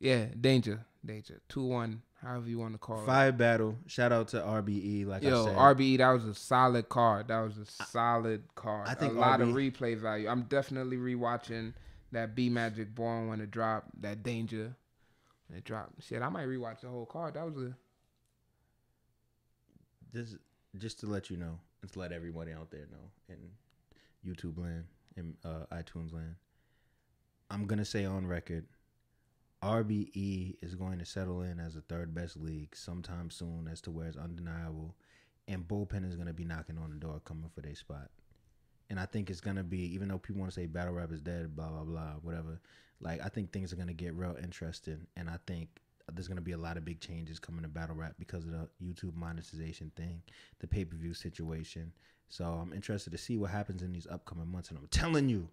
Yeah, Danger. 2-1, however you want to call it. Fire battle. Shout out to RBE. Like I said, RBE, that was a solid card. I think a lot of RBE replay value. I'm definitely rewatching that B Magic Born when it dropped. That Danger when it dropped. Shit, I might rewatch the whole card. That was just to let you know, and to let everybody out there know in YouTube land, in iTunes land. I'm gonna say on record, RBE is going to settle in as the third best league sometime soon, as to where it's undeniable, and bullpen is gonna be knocking on the door, coming for their spot. And I think it's gonna be, even though people want to say battle rap is dead, blah blah blah, whatever. Like, I think things are gonna get real interesting, and I think there's gonna be a lot of big changes coming to battle rap because of the YouTube monetization thing, the pay-per-view situation. So I'm interested to see what happens in these upcoming months, and I'm telling you,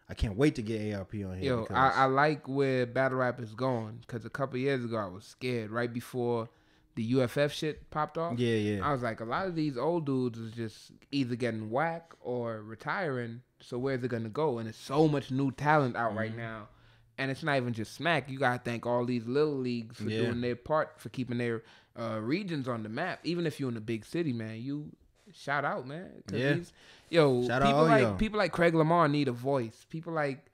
I can't wait to get ARP on here. Yo, I like where battle rap is going, because a couple years ago I was scared right before the UFF shit popped off. Yeah. I was like, a lot of these old dudes is just either getting whack or retiring. So where's it gonna go? And there's so much new talent out right now, and it's not even just Smack. You gotta thank all these little leagues for doing their part, for keeping their regions on the map. Even if you're in a big city, man, you shout out, man. Yeah. People like Craig Lamar need a voice. People like,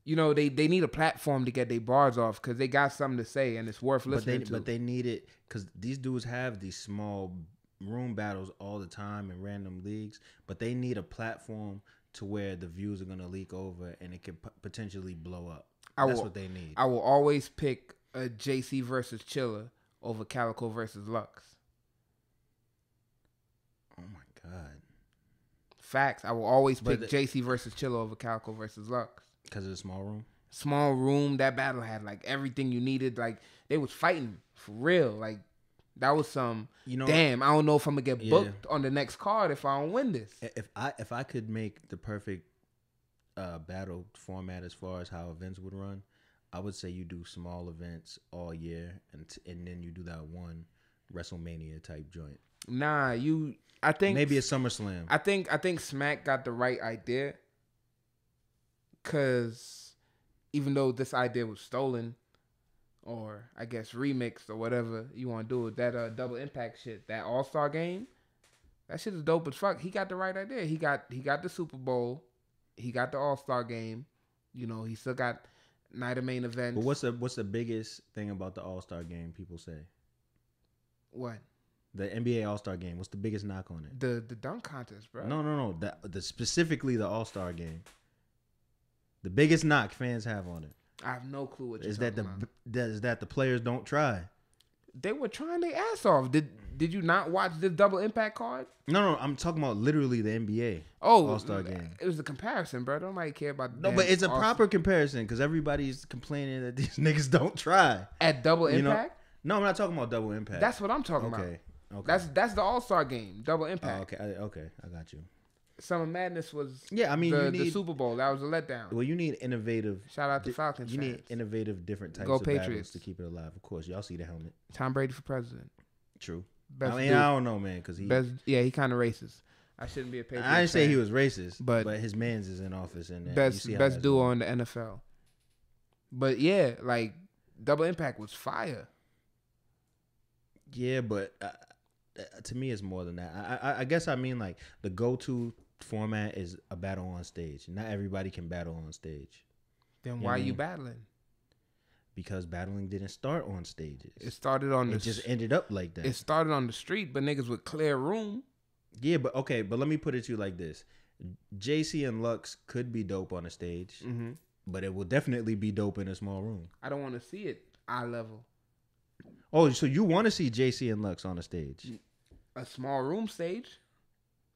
they need a platform to get their bars off, because they got something to say and it's worth listening to. But they need it because these dudes have these small room battles all the time in random leagues, but they need a platform to where the views are gonna leak over and it could potentially blow up. That's what they need. I will always pick a JC versus Chiller over Calico versus Lux. Oh my god. Facts. I will always pick JC versus Chiller over Calico versus Lux. Because of the small room? Small room. That battle had like everything you needed. Like, they was fighting for real. Like, that was some, damn, I don't know if I'm going to get booked on the next card if I don't win this. If I could make the perfect battle format as far as how events would run, I would say you do small events all year, and then you do that one WrestleMania type joint. Nah, I think maybe a SummerSlam. I think Smack got the right idea, because even though this idea was stolen, or I guess remixed, or whatever you want to do with that double impact shit, that All-Star game, that shit is dope as fuck. He got the right idea. He got the Super Bowl, he got the All-Star game. He still got night of main events. But what's the biggest thing about the All-Star game? People say what? The NBA All-Star game. What's the biggest knock on it? The dunk contest, bro. No. The specifically the All-Star game. The biggest knock fans have on it. I have no clue what you're talking about. Is that the players don't try. They were trying their ass off. Did you not watch this double impact card? No. I'm talking about literally the NBA All-Star game. It was a comparison, bro. Nobody care about No, but it's a proper comparison, because everybody's complaining that these niggas don't try. At double impact? No, I'm not talking about double impact. That's what I'm talking about. Okay. That's the All-Star game, double impact. Okay, I got you. Summer Madness was the Super Bowl. That was a letdown. Well, you need innovative. Shout out to Falcons. You need innovative, different types Go of Patriots battles to keep it alive. Of course, y'all see the helmet. Tom Brady for president. True. Best I don't know, man, because he kind of racist. I shouldn't be a Patriot. I didn't say he was racist, but his man's is in office, and best duo in the NFL. But yeah, like double impact was fire. Yeah, but to me, it's more than that. I guess I mean like the go-to format is a battle on stage. Not everybody can battle on stage. Then why are you battling? Because battling didn't start on stages. It started on it just ended up like that. It started on the street, but niggas would clear room. Yeah, but okay, but let me put it to you like this. JC and Lux could be dope on a stage, but it will definitely be dope in a small room. I don't want to see it eye level. Oh, so you want to see JC and Lux on a stage? A small room stage?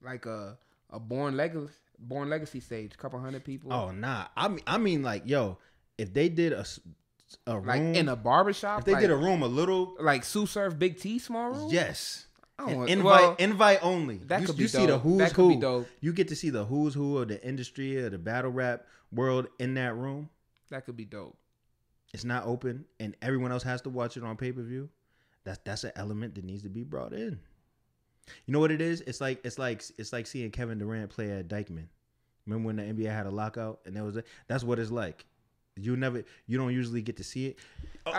Like a Born Legacy stage, couple hundred people. Oh, nah. I mean like, yo, if they did a room, like in a barbershop, if they did a room a little like Sue Surf Big T small room, yes. Invite only. That could be see dope. the who's that could who. Be dope. You get to see the who's who of the industry or the battle rap world in that room. That could be dope. It's not open, and everyone else has to watch it on pay-per-view. That's an element that needs to be brought in. You know what it is? It's like seeing Kevin Durant play at Dykeman. Remember when the NBA had a lockout and that's what it's like. You don't usually get to see it.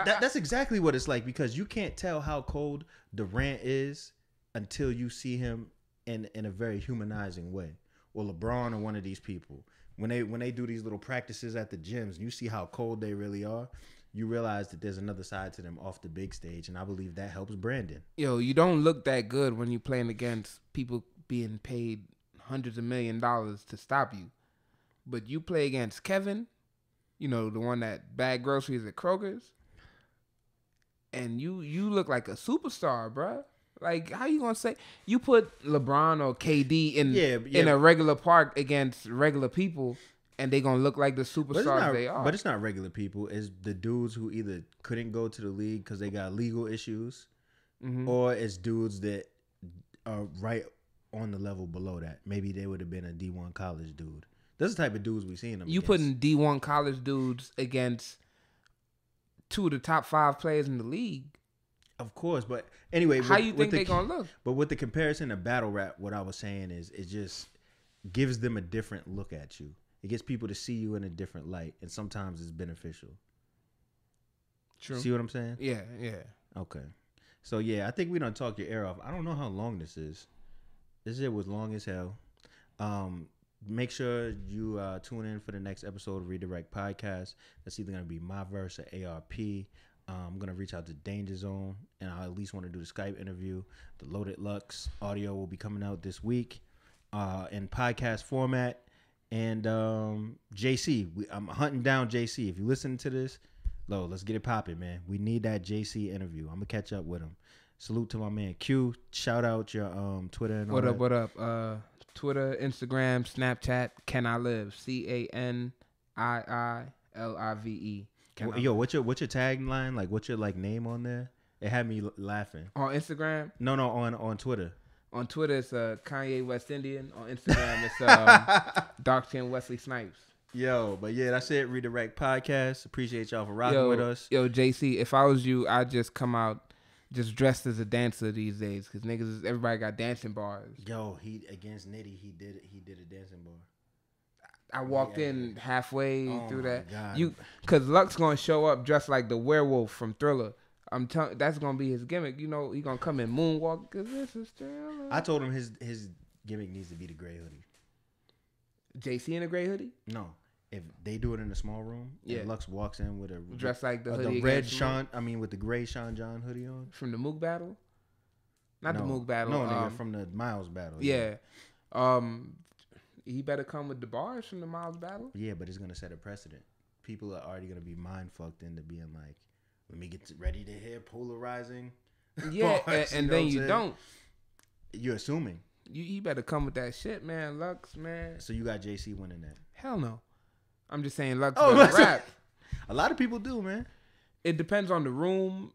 That's exactly what it's like, because you can't tell how cold Durant is until you see him in a very humanizing way. Or LeBron or one of these people. When they do these little practices at the gyms and you see how cold they really are, you realize that there's another side to them off the big stage, and I believe that helps branding. Yo, you don't look that good when you're playing against people being paid hundreds of $millions to stop you. But you play against Kevin, you know, the one that bagged groceries at Kroger's, and you look like a superstar, bruh. Like, how you gonna say you put LeBron or KD in a regular park against regular people, and they gonna look like the superstars they are? But it's not regular people. It's the dudes who either couldn't go to the league because they got legal issues, or it's dudes that are right on the level below that. Maybe they would have been a D1 college dude. That's the type of dudes we seen them. You putting D1 college dudes against two of the top 5 players in the league. Of course, but anyway, how you think they gonna look? But with the comparison to battle rap, what I was saying is it just gives them a different look at you. It gets people to see you in a different light, and sometimes it's beneficial. True. See what I'm saying? Yeah. Okay. So yeah, I think we done talked your ear off. I don't know how long this is. This shit was long as hell. Make sure you tune in for the next episode of Redirect Podcast. That's either gonna be my verse or ARP. I'm going to reach out to Danger Zone, and I at least want to do the Skype interview. The Loaded Lux audio will be coming out this week in podcast format. And JC, I'm hunting down JC. If you listen to this, let's get it popping, man. We need that JC interview. I'm going to catch up with him. Salute to my man Q. Shout out your Twitter and all that. What up? Twitter, Instagram, Snapchat, Can I Live? CANIILIVE. Yo, what's your tagline? Like, what's your name on there? It had me laughing. On Instagram? No, on Twitter. On Twitter, it's Kanye West Indian. On Instagram, it's Dark Chin Wesley Snipes. Yo, but yeah, that's it. Redirect Podcast. Appreciate y'all for rocking with us. Yo, JC, if I was you, I'd just come out just dressed as a dancer these days, because everybody got dancing bars. Yo, he against Nitty, he did a dancing bar. I walked in halfway through that. God. Cause Lux gonna show up dressed like the werewolf from Thriller. I'm telling, that's gonna be his gimmick. You know, he gonna come in moonwalk. Cause this is Thriller. I told him his gimmick needs to be the gray hoodie. JC in a gray hoodie? No, if they do it in a small room, and Lux walks in with a dressed like the hoodie, the red with the gray Sean John hoodie on from the Mook battle. Not the Mook battle. No, nigga, from the Miles battle. Yeah. He better come with the bars from the Miles battle. Yeah, but it's gonna set a precedent. People are already gonna be mind fucked into being like, let me get ready to hear polarizing. Yeah, bars, and then you don't. You're assuming. You better come with that shit, man. Lux, man. So you got JC winning that? Hell no. I'm just saying Lux better rap. A lot of people do, man. It depends on the room.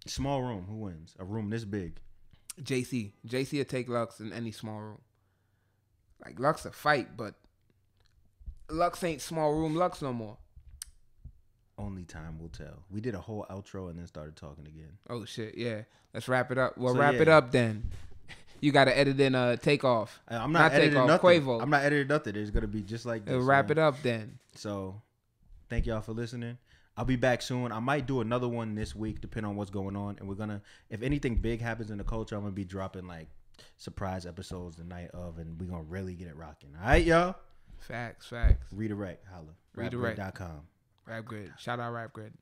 Small room, who wins? A room this big? JC will take Lux in any small room. Like, Lux a fight, but Lux ain't small room Lux no more. Only time will tell. We did a whole outro and then started talking again. Oh, shit, yeah. Let's wrap it up. Well, wrap it up then. You got to edit in Takeoff. I'm not editing Takeoff, nothing. Quavo. I'm not editing nothing. It's going to be just like this. Wrap it up then. So, thank y'all for listening. I'll be back soon. I might do another one this week, depending on what's going on. And we're gonna, if anything big happens in the culture, I'm gonna be dropping like surprise episodes the night of, and we're gonna really get it rocking. All right, y'all. Facts. Redirect, holla. Redirect. Rapgrid.com. Rap Grid. Shout out Rap Grid.